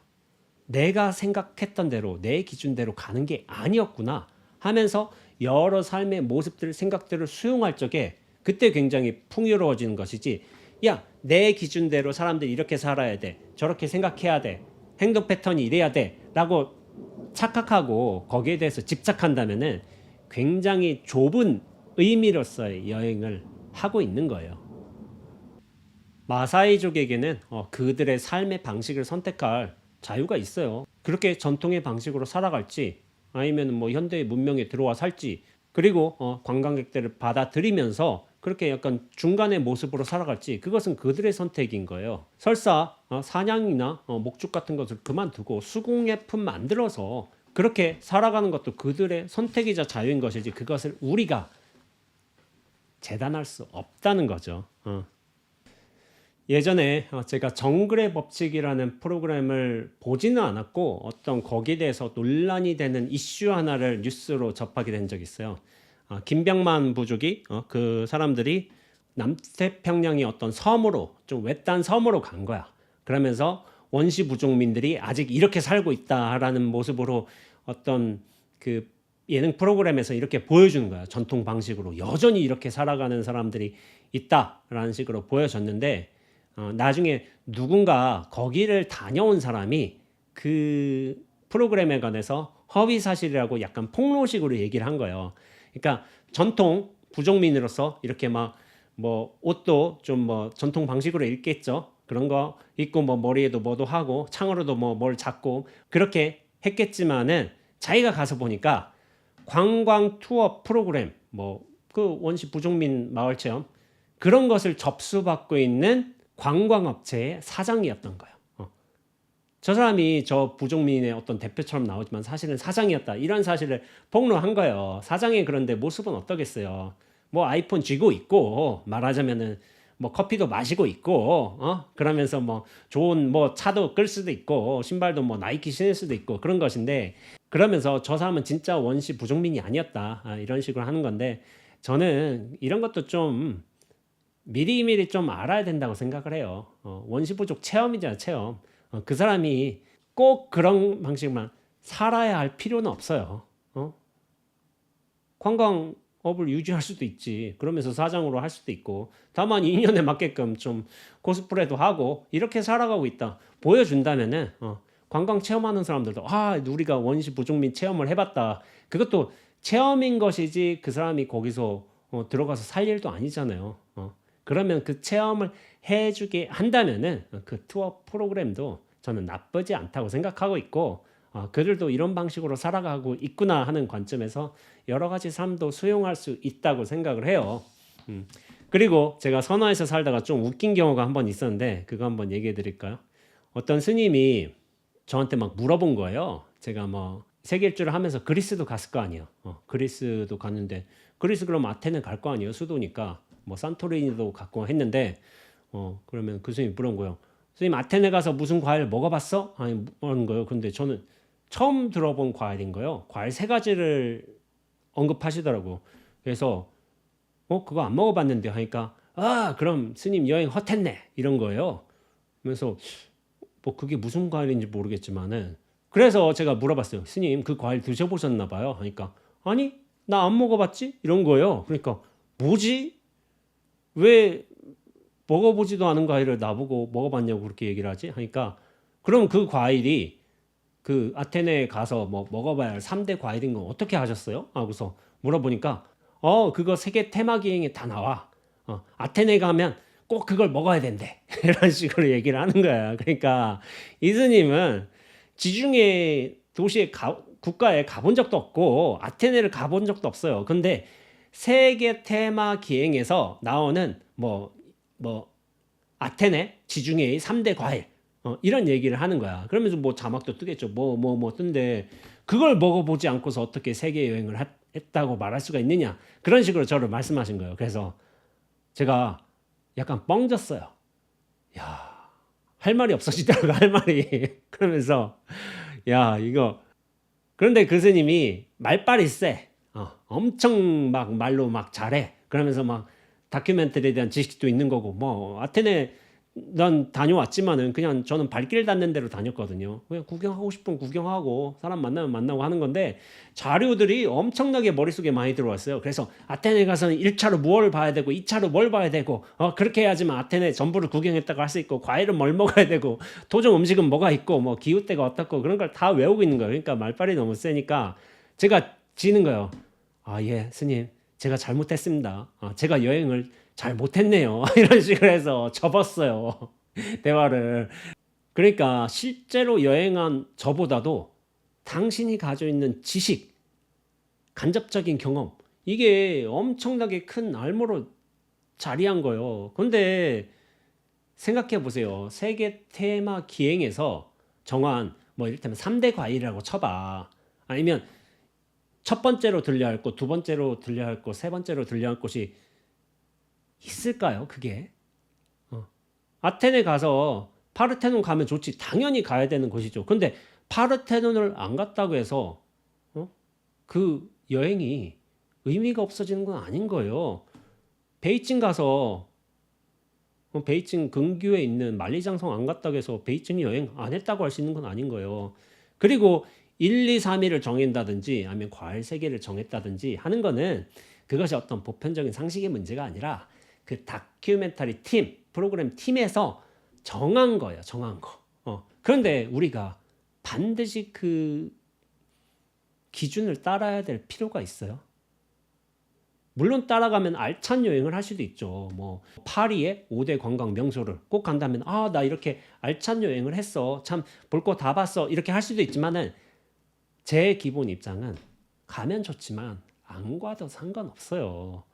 내가 생각했던 대로 내 기준대로 가는 게 아니었구나 하면서 여러 삶의 모습들, 생각들을 수용할 적에 그때 굉장히 풍요로워지는 것이지 야, 내 기준대로 사람들이 이렇게 살아야 돼. 저렇게 생각해야 돼. 행동 패턴이 이래야 돼. 라고 착각하고 거기에 대해서 집착한다면은 굉장히 좁은 의미로서의 여행을 하고 있는 거예요. 마사이족에게는 그들의 삶의 방식을 선택할 자유가 있어요. 그렇게 전통의 방식으로 살아갈지 아니면 뭐 현대의 문명에 들어와 살지 그리고 관광객들을 받아들이면서 그렇게 약간 중간의 모습으로 살아갈지 그것은 그들의 선택인 거예요. 설사 사냥이나 목축 같은 것을 그만두고 수공예 품 만들어서 그렇게 살아가는 것도 그들의 선택이자 자유인 것이지 그것을 우리가 재단할 수 없다는 거죠. 예전에 제가 정글의 법칙이라는 프로그램을 보지는 않았고 어떤 거기에 대해서 논란이 되는 이슈 하나를 뉴스로 접하게 된 적이 있어요. 김병만 부족이 그 사람들이 남태평양의 어떤 섬으로 좀 외딴 섬으로 간 거야. 그러면서 원시 부족민들이 아직 이렇게 살고 있다라는 모습으로 어떤 그 예능 프로그램에서 이렇게 보여주는 거야. 전통 방식으로 여전히 이렇게 살아가는 사람들이 있다라는 식으로 보여졌는데 나중에 누군가 거기를 다녀온 사람이 그 프로그램에 관해서 허위 사실이라고 약간 폭로식으로 얘기를 한 거예요. 그러니까 전통 부족민으로서 이렇게 막 뭐 옷도 좀 뭐 전통 방식으로 입겠죠. 그런 거 입고 뭐 머리에도 뭐도 하고 창으로도 뭐 뭘 잡고 그렇게 했겠지만은 자기가 가서 보니까 관광 투어 프로그램 뭐 그 원시 부족민 마을 체험 그런 것을 접수받고 있는 관광업체의 사장이었던 거예요. 저 사람이 저 부족민의 어떤 대표처럼 나오지만 사실은 사장이었다. 이런 사실을 폭로한 거예요. 사장의 그런데 모습은 어떠겠어요? 뭐 아이폰 쥐고 있고 말하자면은 뭐 커피도 마시고 있고 그러면서 뭐 좋은 뭐 차도 끌 수도 있고 신발도 뭐 나이키 신을 수도 있고 그런 것인데 그러면서 저 사람은 진짜 원시 부족민이 아니었다. 이런 식으로 하는 건데 저는 이런 것도 좀 미리미리 좀 알아야 된다고 생각을 해요. 원시 부족 체험이잖아, 체험. 그 사람이 꼭 그런 방식만 살아야 할 필요는 없어요. 관광업을 유지할 수도 있지. 그러면서 사장으로 할 수도 있고. 다만 인연에 맞게끔 좀 코스프레도 하고 이렇게 살아가고 있다. 보여준다면은 관광 체험하는 사람들도 우리가 원시 부족민 체험을 해봤다. 그것도 체험인 것이지 그 사람이 거기서 들어가서 살 일도 아니잖아요. 그러면 그 체험을 해주게 한다면은 그 투어 프로그램도 저는 나쁘지 않다고 생각하고 있고 그들도 이런 방식으로 살아가고 있구나 하는 관점에서 여러 가지 삶도 수용할 수 있다고 생각을 해요. 그리고 제가 선화에서 살다가 좀 웃긴 경우가 한 번 있었는데 그거 한번 얘기해 드릴까요? 어떤 스님이 저한테 막 물어본 거예요. 제가 뭐 세계 일주를 하면서 그리스도 갔을 거 아니에요. 그리스도 갔는데 그리스 그럼 아테네 갈 거 아니에요. 수도니까 뭐 산토리니도 갔고 했는데 그러면 그 스님이 물어본 거예요. 스님 아테네 가서 무슨 과일 먹어봤어? 아니 뭐라는 거예요. 근데 저는 처음 들어본 과일인 거예요. 과일 세 가지를 언급하시더라고. 그래서 그거 안 먹어봤는데 하니까 그럼 스님 여행 헛했네 이런 거예요. 그래서 뭐 그게 무슨 과일인지 모르겠지만은 그래서 제가 물어봤어요. 스님 그 과일 드셔보셨나 봐요. 하니까 아니 나 안 먹어봤지 이런 거예요. 그러니까 뭐지? 왜 먹어보지도 않은 과일을 나보고 먹어봤냐고 그렇게 얘기를 하지? 하니까 그럼 그 과일이 그 아테네에 가서 뭐 먹어봐야 할 3대 과일인 건 어떻게 하셨어요? 하고서 물어보니까 그거 세계 테마 기행에 다 나와. 아테네 가면 꼭 그걸 먹어야 된대. 이런 식으로 얘기를 하는 거야. 그러니까 이스님은 지중해 도시에 국가에 가본 적도 없고 아테네를 가본 적도 없어요. 근데 세계 테마 기행에서 나오는 뭐 아테네 지중해의 3대 과일 이런 얘기를 하는 거야. 그러면서 뭐 자막도 뜨겠죠. 뭐 뜬데 그걸 먹어보지 않고서 어떻게 세계 여행을 했다고 말할 수가 있느냐. 그런 식으로 저를 말씀하신 거예요. 그래서 제가 약간 뻥졌어요. 야, 할 말이 없어지더라고, 할 말이. 그러면서 야, 이거 그런데 그 스님이 말빨이 세. 엄청 막 말로 막 잘해. 그러면서 막 다큐멘터리에 대한 지식도 있는 거고 뭐 아테네 난 다녀왔지만은 그냥 저는 발길 닿는 대로 다녔거든요. 그냥 구경하고 싶으면 구경하고 사람 만나면 만나고 하는 건데 자료들이 엄청나게 머릿속에 많이 들어왔어요. 그래서 아테네 가서는 1차로 무엇을 봐야 되고 2차로 뭘 봐야 되고 그렇게 해야지만 아테네 전부를 구경했다고 할 수 있고 과일은 뭘 먹어야 되고 토종 음식은 뭐가 있고 뭐 기후때가 어떻고 그런 걸 다 외우고 있는 거예요. 그러니까 말빨이 너무 세니까 제가 지는 거예요. 예, 스님. 제가 잘못했습니다. 제가 여행을 잘 못했네요. 이런 식으로 해서 접었어요. 대화를. 그러니까 실제로 여행한 저보다도 당신이 가지고 있는 지식, 간접적인 경험, 이게 엄청나게 큰 알모로 자리한 거예요. 근데 생각해 보세요. 세계 테마 기행에서 정한 뭐 이를테면 3대 과일이라고 쳐봐. 아니면 첫 번째로 들려야 할 곳, 두 번째로 들려야 할 곳, 세 번째로 들려야 할 곳이 있을까요? 그게 아테네 가서 파르테논 가면 좋지. 당연히 가야 되는 곳이죠. 근데 파르테논을 안 갔다고 해서 그 여행이 의미가 없어지는 건 아닌 거예요. 베이징 가서 베이징 근교에 있는 만리장성 안 갔다고 해서 베이징 여행 안 했다고 할 수 있는 건 아닌 거예요. 그리고 1, 2, 3위를 정한다든지 아니면 과일 3개를 정했다든지 하는 거는 그것이 어떤 보편적인 상식의 문제가 아니라 그 다큐멘터리 팀, 프로그램 팀에서 정한 거예요. 정한 거. 그런데 우리가 반드시 그 기준을 따라야 될 필요가 있어요. 물론 따라가면 알찬 여행을 할 수도 있죠. 뭐 파리의 5대 관광 명소를 꼭 간다면 나 이렇게 알찬 여행을 했어. 참 볼 거 다 봤어. 이렇게 할 수도 있지만은 제 기본 입장은 가면 좋지만 안 가도 상관없어요.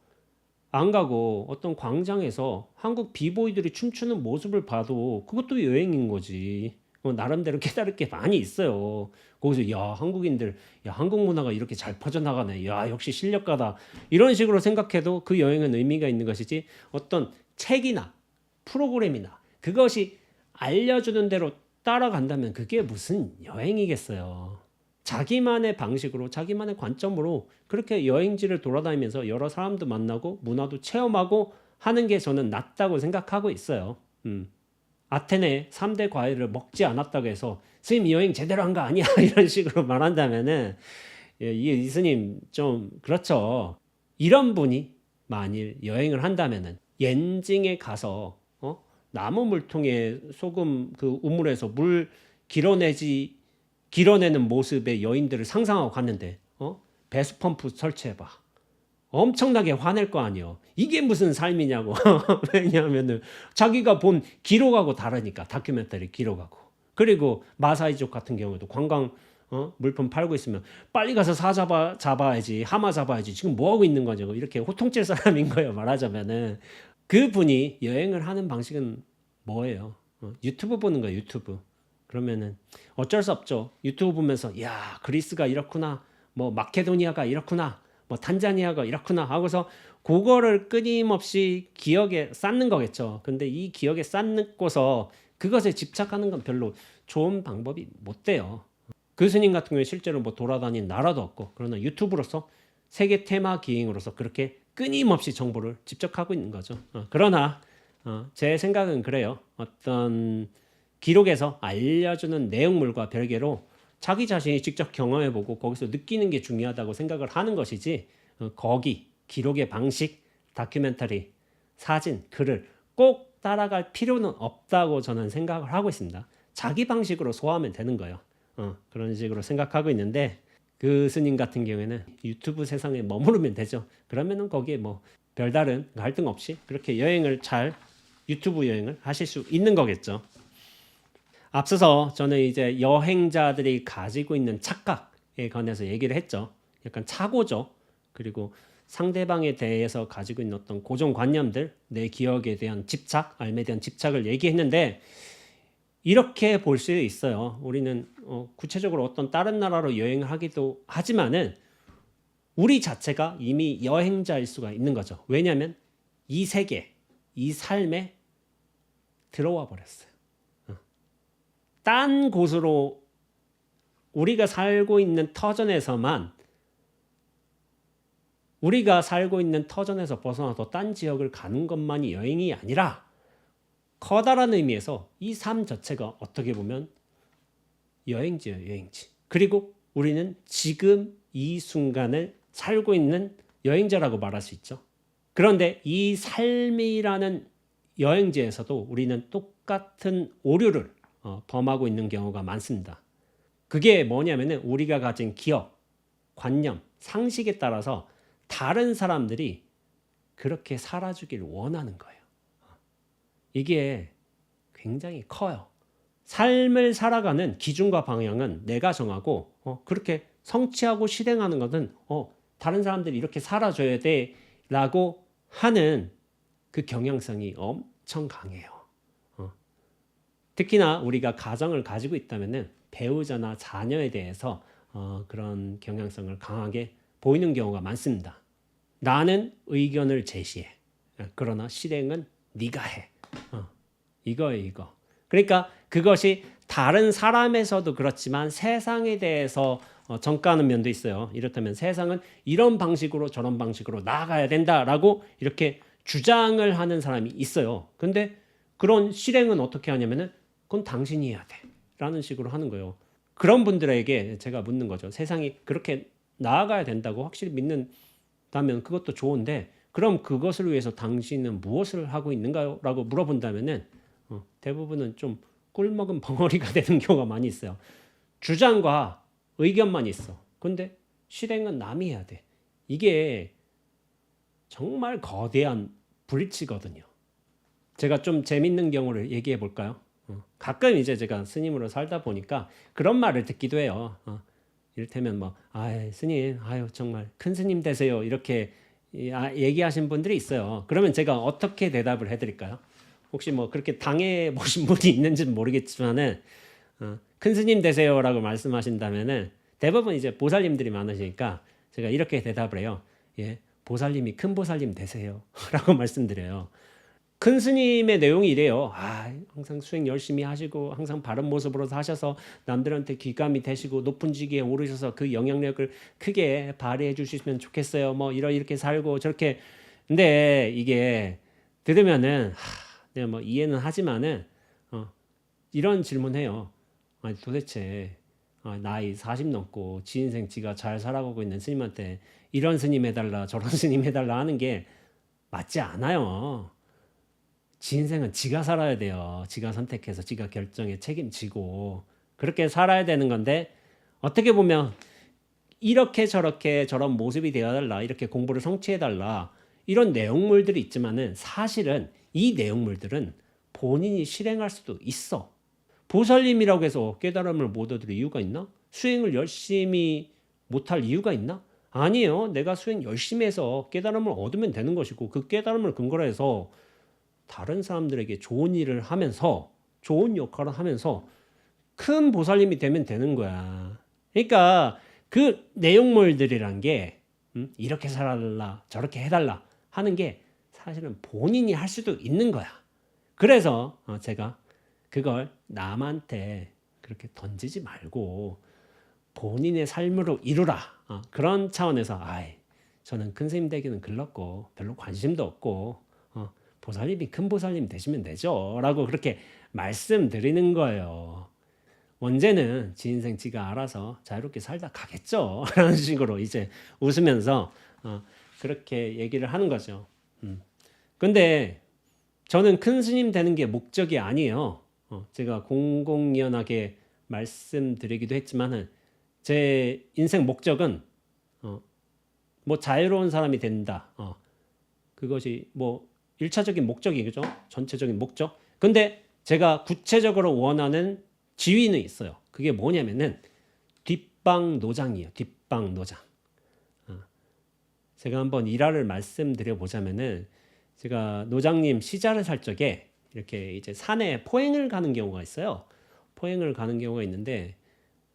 안 가고 어떤 광장에서 한국 비보이들이 춤추는 모습을 봐도 그것도 여행인 거지. 나름대로 깨달을 게 많이 있어요. 거기서 야 한국인들 야 한국 문화가 이렇게 잘 퍼져나가네. 야 역시 실력가다. 이런 식으로 생각해도 그 여행은 의미가 있는 것이지 어떤 책이나 프로그램이나 그것이 알려주는 대로 따라간다면 그게 무슨 여행이겠어요. 자기만의 방식으로 자기만의 관점으로 그렇게 여행지를 돌아다니면서 여러 사람도 만나고 문화도 체험하고 하는 게 저는 낫다고 생각하고 있어요. 아테네 3대 과일을 먹지 않았다고 해서 스님 여행 제대로 한 거 아니야 이런 식으로 말한다면은 이 스님 좀 그렇죠. 이런 분이 만일 여행을 한다면은 옌징에 가서 나무 물통에 소금 그 우물에서 물 길어내는 모습의 여인들을 상상하고 갔는데 배수 펌프 설치해봐. 엄청나게 화낼 거 아니에요. 이게 무슨 삶이냐고. 왜냐하면은 자기가 본 기록하고 다르니까 다큐멘터리 기록하고. 그리고 마사이족 같은 경우도 관광 물품 팔고 있으면 빨리 가서 잡아야지, 하마 잡아야지. 지금 뭐 하고 있는 거냐고 이렇게 호통칠 사람인 거예요. 말하자면은 그분이 여행을 하는 방식은 뭐예요? 유튜브 보는 거예요. 유튜브. 그러면은 어쩔 수 없죠. 유튜브 보면서 야 그리스가 이렇구나, 뭐 마케도니아가 이렇구나, 뭐 탄자니아가 이렇구나 하고서 그거를 끊임없이 기억에 쌓는 거겠죠. 근데 이 기억에 쌓고서 그것에 집착하는 건 별로 좋은 방법이 못 돼요. 그 스님 같은 경우에 실제로 뭐 돌아다닌 나라도 없고, 그러나 유튜브로서 세계 테마 기행으로서 그렇게 끊임없이 정보를 집적하고 있는 거죠. 그러나 제 생각은 그래요. 어떤 기록에서 알려주는 내용물과 별개로 자기 자신이 직접 경험해보고 거기서 느끼는 게 중요하다고 생각을 하는 것이지, 거기 기록의 방식, 다큐멘터리, 사진, 글을 꼭 따라갈 필요는 없다고 저는 생각을 하고 있습니다. 자기 방식으로 소화하면 되는 거예요. 그런 식으로 생각하고 있는데, 그 스님 같은 경우에는 유튜브 세상에 머무르면 되죠. 그러면은 거기에 뭐 별다른 갈등 없이 그렇게 유튜브 여행을 하실 수 있는 거겠죠. 앞서서 저는 이제 여행자들이 가지고 있는 착각에 관해서 얘기를 했죠. 약간 착오죠. 그리고 상대방에 대해서 가지고 있는 어떤 고정관념들, 내 기억에 대한 집착, 삶에 대한 집착을 얘기했는데, 이렇게 볼 수 있어요. 우리는 구체적으로 어떤 다른 나라로 여행을 하기도 하지만은 우리 자체가 이미 여행자일 수가 있는 거죠. 왜냐하면 이 세계, 이 삶에 들어와 버렸어요. 딴 곳으로 우리가 살고 있는 터전에서 벗어나서 딴 지역을 가는 것만이 여행이 아니라 커다란 의미에서 이 삶 자체가 어떻게 보면 여행지예요, 여행지. 그리고 우리는 지금 이 순간을 살고 있는 여행자라고 말할 수 있죠. 그런데 이 삶이라는 여행지에서도 우리는 똑같은 오류를 범하고 있는 경우가 많습니다. 그게 뭐냐면은 우리가 가진 기억, 관념, 상식에 따라서 다른 사람들이 그렇게 살아주길 원하는 거예요. 이게 굉장히 커요. 삶을 살아가는 기준과 방향은 내가 정하고 그렇게 성취하고 실행하는 것은 다른 사람들이 이렇게 살아줘야 돼 라고 하는 그 경향성이 엄청 강해요. 특히나 우리가 가정을 가지고 있다면 배우자나 자녀에 대해서 그런 경향성을 강하게 보이는 경우가 많습니다. 나는 의견을 제시해. 그러나 실행은 네가 해. 이거예요, 이거. 그러니까 그것이 다른 사람에서도 그렇지만 세상에 대해서 정가하는 면도 있어요. 이렇다면 세상은 이런 방식으로 저런 방식으로 나아가야 된다라고 이렇게 주장을 하는 사람이 있어요. 근데 그런 실행은 어떻게 하냐면은 그건 당신이 해야 돼 라는 식으로 하는 거예요. 그런 분들에게 제가 묻는 거죠. 세상이 그렇게 나아가야 된다고 확실히 믿는다면 그것도 좋은데, 그럼 그것을 위해서 당신은 무엇을 하고 있는가요? 라고 물어본다면은 대부분은 좀 꿀먹은 벙어리가 되는 경우가 많이 있어요. 주장과 의견만 있어. 근데 실행은 남이 해야 돼. 이게 정말 거대한 불이치거든요. 제가 좀 재밌는 경우를 얘기해 볼까요? 가끔 이제 제가 스님으로 살다 보니까 그런 말을 듣기도 해요. 이를테면 뭐, 스님, 정말 큰 스님 되세요. 이렇게 얘기하신 분들이 있어요. 그러면 제가 어떻게 대답을 해드릴까요? 혹시 뭐 그렇게 당해 보신 분이 있는지는 모르겠지만은 큰 스님 되세요라고 말씀하신다면은 대부분 이제 보살님들이 많으시니까 제가 이렇게 대답을 해요. 예, 보살님이 큰 보살님 되세요라고 말씀드려요. 큰 스님의 내용이 이래요. 항상 수행 열심히 하시고 항상 바른 모습으로 사셔서 남들한테 귀감이 되시고 높은 직위에 오르셔서 그 영향력을 크게 발휘해 주시면 좋겠어요. 뭐 이렇게 살고 저렇게. 근데 이게 들으면은 내가 뭐 이해는 하지만은 이런 질문해요. 아니 도대체 나이 40 넘고 지 인생 지가 잘 살아가고 있는 스님한테 이런 스님 해달라 저런 스님 해달라 하는 게 맞지 않아요. 지 인생은 지가 살아야 돼요. 지가 선택해서 지가 결정에 책임지고 그렇게 살아야 되는 건데 어떻게 보면 이렇게 저렇게 저런 모습이 되어달라 이렇게 공부를 성취해달라 이런 내용물들이 있지만은 사실은 이 내용물들은 본인이 실행할 수도 있어. 보살님이라고 해서 깨달음을 못 얻을 이유가 있나? 수행을 열심히 못할 이유가 있나? 아니에요. 내가 수행 열심히 해서 깨달음을 얻으면 되는 것이고 그 깨달음을 근거로 해서 다른 사람들에게 좋은 일을 하면서 좋은 역할을 하면서 큰 보살님이 되면 되는 거야. 그러니까 그 내용물들이란 게 이렇게 살아달라 저렇게 해달라 하는 게 사실은 본인이 할 수도 있는 거야. 그래서 제가 그걸 남한테 그렇게 던지지 말고 본인의 삶으로 이루라. 그런 차원에서 저는 큰 스님 되기는 글렀고 별로 관심도 없고 보살님이 큰 보살님 되시면 되죠. 라고 그렇게 말씀드리는 거예요. 언제는 지 인생 지가 알아서 자유롭게 살다 가겠죠. 라는 식으로 이제 웃으면서 그렇게 얘기를 하는 거죠. 근데 저는 큰 스님 되는 게 목적이 아니에요. 제가 공공연하게 말씀드리기도 했지만은 제 인생 목적은 뭐 자유로운 사람이 된다. 그것이 뭐 1차적인 목적이죠. 전체적인 목적. 근데 제가 구체적으로 원하는 지위는 있어요. 그게 뭐냐면은 뒷방 노장이에요. 뒷방 노장. 제가 한번 일화를 말씀드려 보자면은 제가 노장님 시자를 살 적에 이렇게 이제 산에 포행을 가는 경우가 있어요. 포행을 가는 경우가 있는데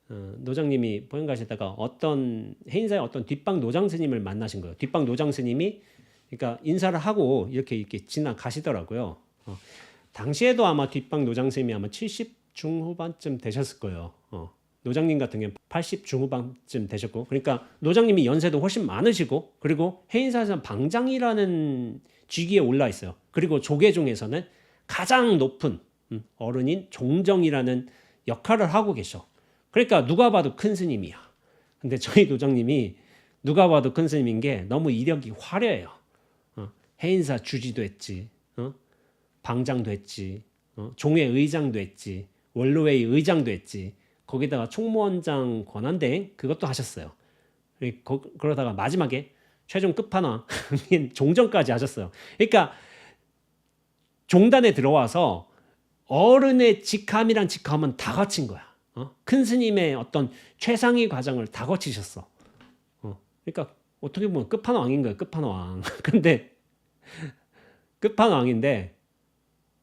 노장님이 포행 가시다가 어떤 해인사의 어떤 뒷방 노장 스님을 만나신 거예요. 뒷방 노장 스님이 그러니까 인사를 하고 이렇게 지나가시더라고요. 당시에도 아마 뒷방 노장 스님이 아마 70 중후반쯤 되셨을 거예요. 노장님 같은 경우는 80 중후반쯤 되셨고, 그러니까 노장님이 연세도 훨씬 많으시고, 그리고 해인사에서는 방장이라는 직위에 올라 있어요. 그리고 조계 중에서는 가장 높은 어른인 종정이라는 역할을 하고 계셔. 그러니까 누가 봐도 큰 스님이야. 근데 저희 노장님이 누가 봐도 큰 스님인 게 너무 이력이 화려해요. 해인사 주지도 했지, 방장도 했지, 종회 의장도 했지, 원로회의 의장도 했지, 거기다가 총무원장 권한대행 그것도 하셨어요. 그러다가 마지막에 최종 끝판왕 종정까지 하셨어요. 그러니까 종단에 들어와서 어른의 직함이란 직함은 다 거친 거야. 큰 스님의 어떤 최상위 과정을 다 거치셨어. 그러니까 어떻게 보면 끝판왕인 거예요. 끝판왕. 근데 끝판왕인데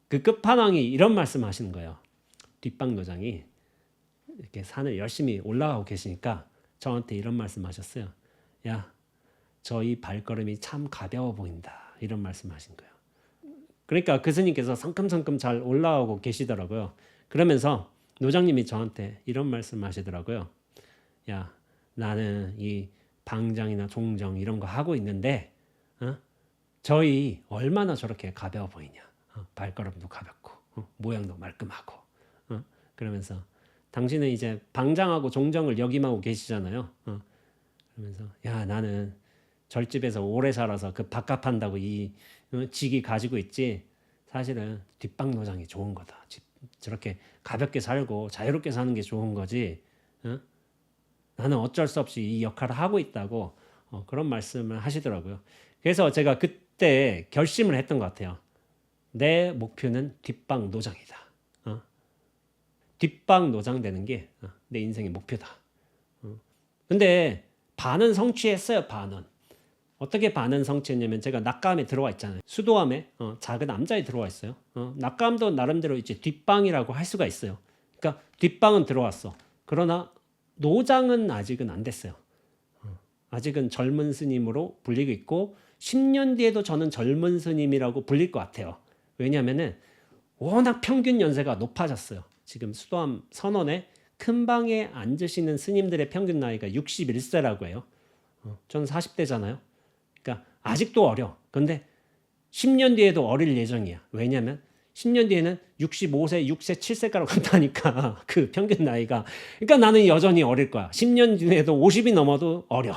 그 끝판왕이 이런 말씀하시는 거예요. 뒷방 노장이 이렇게 산을 열심히 올라가고 계시니까 저한테 이런 말씀하셨어요. 야, 저희 발걸음이 참 가벼워 보인다. 이런 말씀하신 거예요. 그러니까 그 스님께서 성큼성큼 잘 올라오고 계시더라고요. 그러면서 노장님이 저한테 이런 말씀하시더라고요. 야, 나는 이 방장이나 종정 이런 거 하고 있는데 저희 얼마나 저렇게 가벼워 보이냐. 발걸음도 가볍고 모양도 말끔하고 그러면서 당신은 이제 방장하고 종정을 역임하고 계시잖아요. 그러면서 야, 나는 절집에서 오래 살아서 그 밥값 한다고 이 직이 가지고 있지. 사실은 뒷방 노장이 좋은 거다. 저렇게 가볍게 살고 자유롭게 사는 게 좋은 거지. 나는 어쩔 수 없이 이 역할을 하고 있다고 그런 말씀을 하시더라고요. 그래서 제가 그때 결심을 했던 것 같아요. 내 목표는 뒷방 노장이다. 뒷방 노장 되는 게 내 인생의 목표다. 근데 반은 성취했어요. 반은. 어떻게 반은 성취했냐면 제가 낙감에 들어와 있잖아요. 수도암에 작은 암자에 들어와 있어요. 낙감도 나름대로 이제 뒷방이라고 할 수가 있어요. 그러니까 뒷방은 들어왔어. 그러나 노장은 아직은 안 됐어요. 아직은 젊은 스님으로 불리고 있고 10년 뒤에도 저는 젊은 스님이라고 불릴 것 같아요. 왜냐하면은 워낙 평균 연세가 높아졌어요. 지금 수도암 선원에 큰 방에 앉으시는 스님들의 평균 나이가 61세라고 해요. 저는 40대잖아요. 그러니까 아직도 어려. 근데 10년 뒤에도 어릴 예정이야. 왜냐면 10년 뒤에는 65세, 6세, 7세가로 간다니까. 그 평균 나이가. 그러니까 나는 여전히 어릴 거야. 10년 뒤에도 50이 넘어도 어려.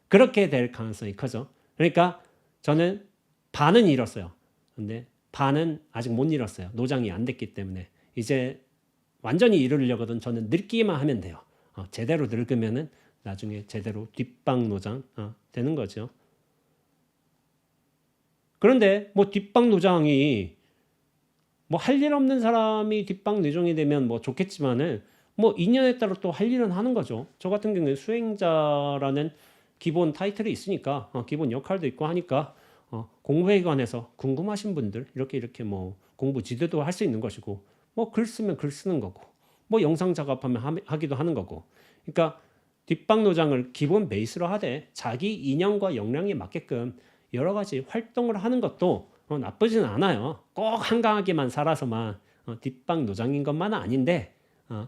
그렇게 될 가능성이 크죠. 그러니까 저는 반은 잃었어요. 근데 반은 아직 못 잃었어요. 노장이 안 됐기 때문에. 이제 완전히 이루려거든 저는 늙기만 하면 돼요. 제대로 늙으면은 나중에 제대로 뒷방 노장 되는 거죠. 그런데 뭐 뒷방 노장이 뭐 할 일 없는 사람이 뒷방 노장이 되면 뭐 좋겠지만은 뭐 인연에 따라 또 할 일은 하는 거죠. 저 같은 경우는 수행자라는 기본 타이틀이 있으니까 기본 역할도 있고 하니까 공부에 관해서 궁금하신 분들 이렇게 뭐 공부 지도도 할 수 있는 것이고 뭐 글 쓰면 글 쓰는 거고 뭐 영상 작업하면 하기도 하는 거고 그러니까 뒷방 노장을 기본 베이스로 하되 자기 인연과 역량에 맞게끔 여러 가지 활동을 하는 것도 나쁘지는 않아요. 꼭 한가하게만 살아서만 뒷방 노장인 것만은 아닌데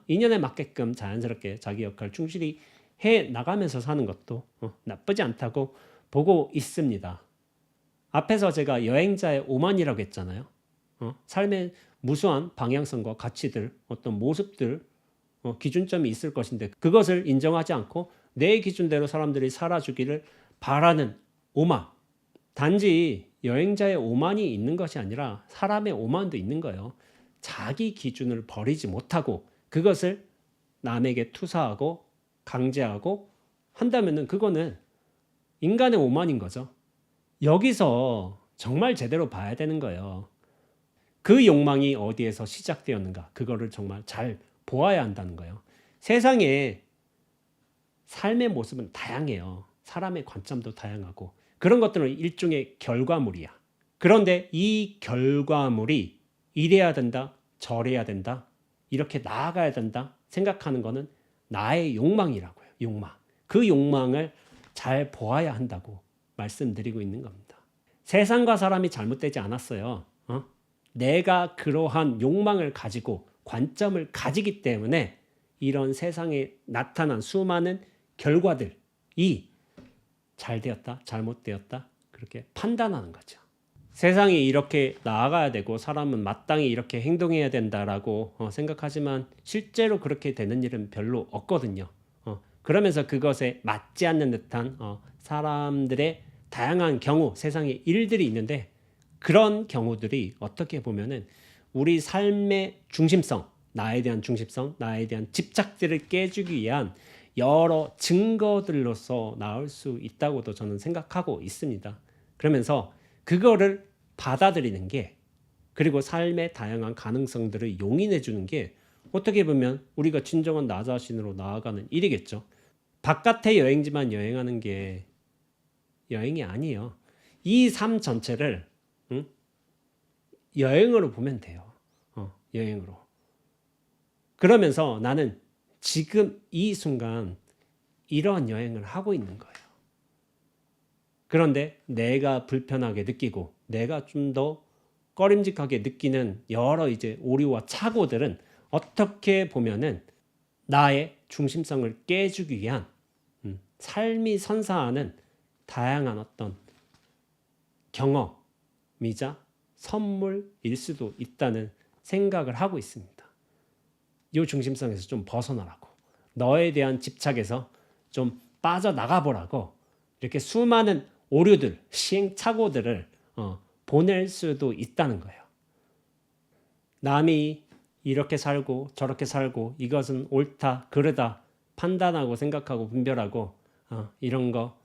인연에 맞게끔 자연스럽게 자기 역할을 충실히 해 나가면서 사는 것도 나쁘지 않다고 보고 있습니다. 앞에서 제가 여행자의 오만이라고 했잖아요. 삶의 무수한 방향성과 가치들, 어떤 모습들, 기준점이 있을 것인데 그것을 인정하지 않고 내 기준대로 사람들이 살아주기를 바라는 오만. 단지 여행자의 오만이 있는 것이 아니라 사람의 오만도 있는 거예요. 자기 기준을 버리지 못하고 그것을 남에게 투사하고 강제하고 한다면은 그거는 인간의 오만인 거죠. 여기서 정말 제대로 봐야 되는 거예요. 그 욕망이 어디에서 시작되었는가 그거를 정말 잘 보아야 한다는 거예요. 세상에 삶의 모습은 다양해요. 사람의 관점도 다양하고 그런 것들은 일종의 결과물이야. 그런데 이 결과물이 이래야 된다, 저래야 된다, 이렇게 나아가야 된다 생각하는 거는 나의 욕망이라고요. 욕망. 그 욕망을 잘 보아야 한다고 말씀드리고 있는 겁니다. 세상과 사람이 잘못되지 않았어요. 내가 그러한 욕망을 가지고 관점을 가지기 때문에 이런 세상에 나타난 수많은 결과들이 잘 되었다, 잘못되었다 그렇게 판단하는 거죠. 세상이 이렇게 나아가야 되고 사람은 마땅히 이렇게 행동해야 된다라고 생각하지만 실제로 그렇게 되는 일은 별로 없거든요. 그러면서 그것에 맞지 않는 듯한 사람들의 다양한 경우 세상에 일들이 있는데 그런 경우들이 어떻게 보면은 우리 삶의 중심성, 나에 대한 중심성, 나에 대한 집착들을 깨주기 위한 여러 증거들로서 나올 수 있다고도 저는 생각하고 있습니다. 그러면서 그거를 받아들이는 게 그리고 삶의 다양한 가능성들을 용인해 주는 게 어떻게 보면 우리가 진정한 나 자신으로 나아가는 일이겠죠. 바깥의 여행지만 여행하는 게 여행이 아니에요. 이 삶 전체를 여행으로 보면 돼요. 여행으로. 그러면서 나는 지금 이 순간 이러한 여행을 하고 있는 거예요. 그런데 내가 불편하게 느끼고 내가 좀 더 꺼림직하게 느끼는 여러 이제 오류와 착오들은 어떻게 보면은 나의 중심성을 깨주기 위한 삶이 선사하는 다양한 어떤 경험이자 선물일 수도 있다는 생각을 하고 있습니다. 이 중심성에서 좀 벗어나라고 너에 대한 집착에서 좀 빠져나가 보라고 이렇게 수많은 오류들, 시행착오들을 보낼 수도 있다는 거예요. 남이 이렇게 살고 저렇게 살고 이것은 옳다, 그르다 판단하고 생각하고 분별하고 이런 거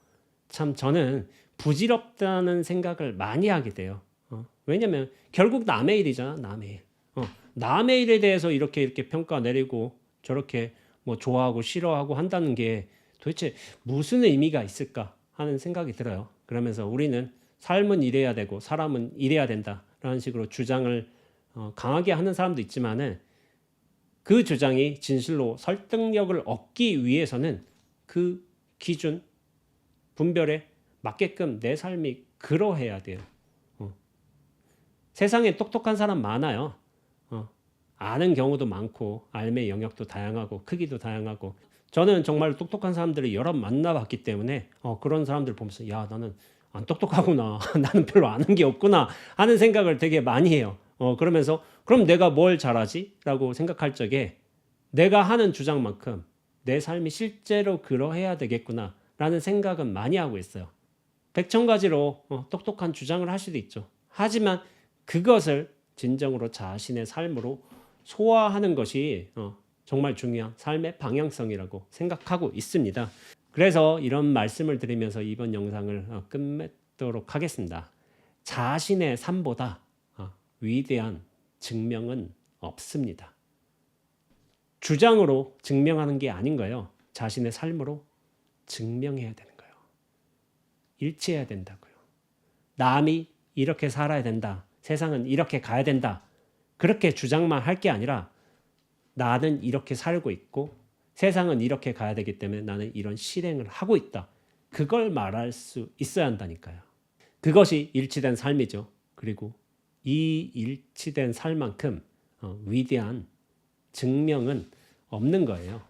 참 저는 부질없다는 생각을 많이 하게 돼요. 왜냐면 결국 남의 일이잖아, 남의 일. 남의 일에 대해서 이렇게 평가 내리고 저렇게 뭐 좋아하고 싫어하고 한다는 게 도대체 무슨 의미가 있을까 하는 생각이 들어요. 그러면서 우리는 삶은 이래야 되고 사람은 이래야 된다라는 식으로 주장을 강하게 하는 사람도 있지만은 그 주장이 진실로 설득력을 얻기 위해서는 그 기준, 분별에 맞게끔 내 삶이 그러해야 돼요. 세상에 똑똑한 사람 많아요. 아는 경우도 많고 알의 영역도 다양하고 크기도 다양하고 저는 정말 똑똑한 사람들을 여러 만나봤기 때문에 그런 사람들 보면서 야 나는 안 똑똑하구나. 나는 별로 아는 게 없구나 하는 생각을 되게 많이 해요. 그러면서 그럼 내가 뭘 잘하지? 라고 생각할 적에 내가 하는 주장만큼 내 삶이 실제로 그러해야 되겠구나 라는 생각은 많이 하고 있어요. 백천가지로 똑똑한 주장을 할 수도 있죠. 하지만 그것을 진정으로 자신의 삶으로 소화하는 것이 정말 중요한 삶의 방향성이라고 생각하고 있습니다. 그래서 이런 말씀을 드리면서 이번 영상을 끝맺도록 하겠습니다. 자신의 삶보다 위대한 증명은 없습니다. 주장으로 증명하는 게 아닌 거예요. 자신의 삶으로 증명해야 되는 거예요. 일치해야 된다고요. 남이 이렇게 살아야 된다. 세상은 이렇게 가야 된다. 그렇게 주장만 할 게 아니라 나는 이렇게 살고 있고 세상은 이렇게 가야 되기 때문에 나는 이런 실행을 하고 있다. 그걸 말할 수 있어야 한다니까요. 그것이 일치된 삶이죠. 그리고 이 일치된 삶만큼 위대한 증명은 없는 거예요.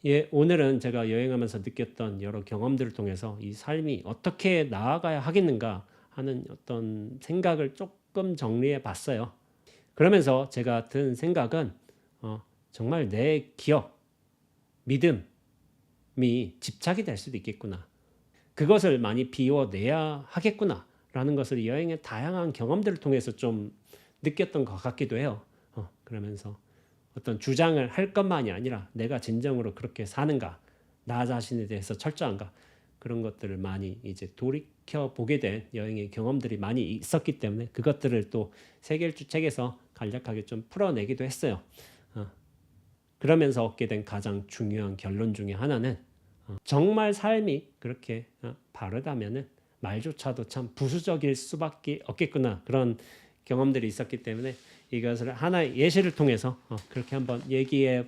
예, 오늘은 제가 여행하면서 느꼈던 여러 경험들을 통해서 이 삶이 어떻게 나아가야 하겠는가 하는 어떤 생각을 조금 정리해 봤어요. 그러면서 제가 든 생각은 정말 내 기억, 믿음이 집착이 될 수도 있겠구나. 그것을 많이 비워내야 하겠구나 라는 것을 여행의 다양한 경험들을 통해서 좀 느꼈던 것 같기도 해요. 그러면서 어떤 주장을 할 것만이 아니라 내가 진정으로 그렇게 사는가, 나 자신에 대해서 철저한가, 그런 것들을 많이 이제 돌이켜 보게 된 여행의 경험들이 많이 있었기 때문에 그것들을 또 세계일주 책에서 간략하게 좀 풀어내기도 했어요. 그러면서 얻게 된 가장 중요한 결론 중에 하나는 정말 삶이 그렇게 바르다면은 말조차도 참 부수적일 수밖에 없겠구나, 그런 경험들이 있었기 때문에 이것을 하나의 예시를 통해서 그렇게 한번 얘기해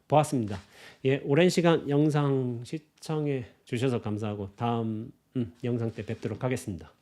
보았습니다. 예, 오랜 시간 영상 시청해 주셔서 감사하고 다음 영상 때 뵙도록 하겠습니다.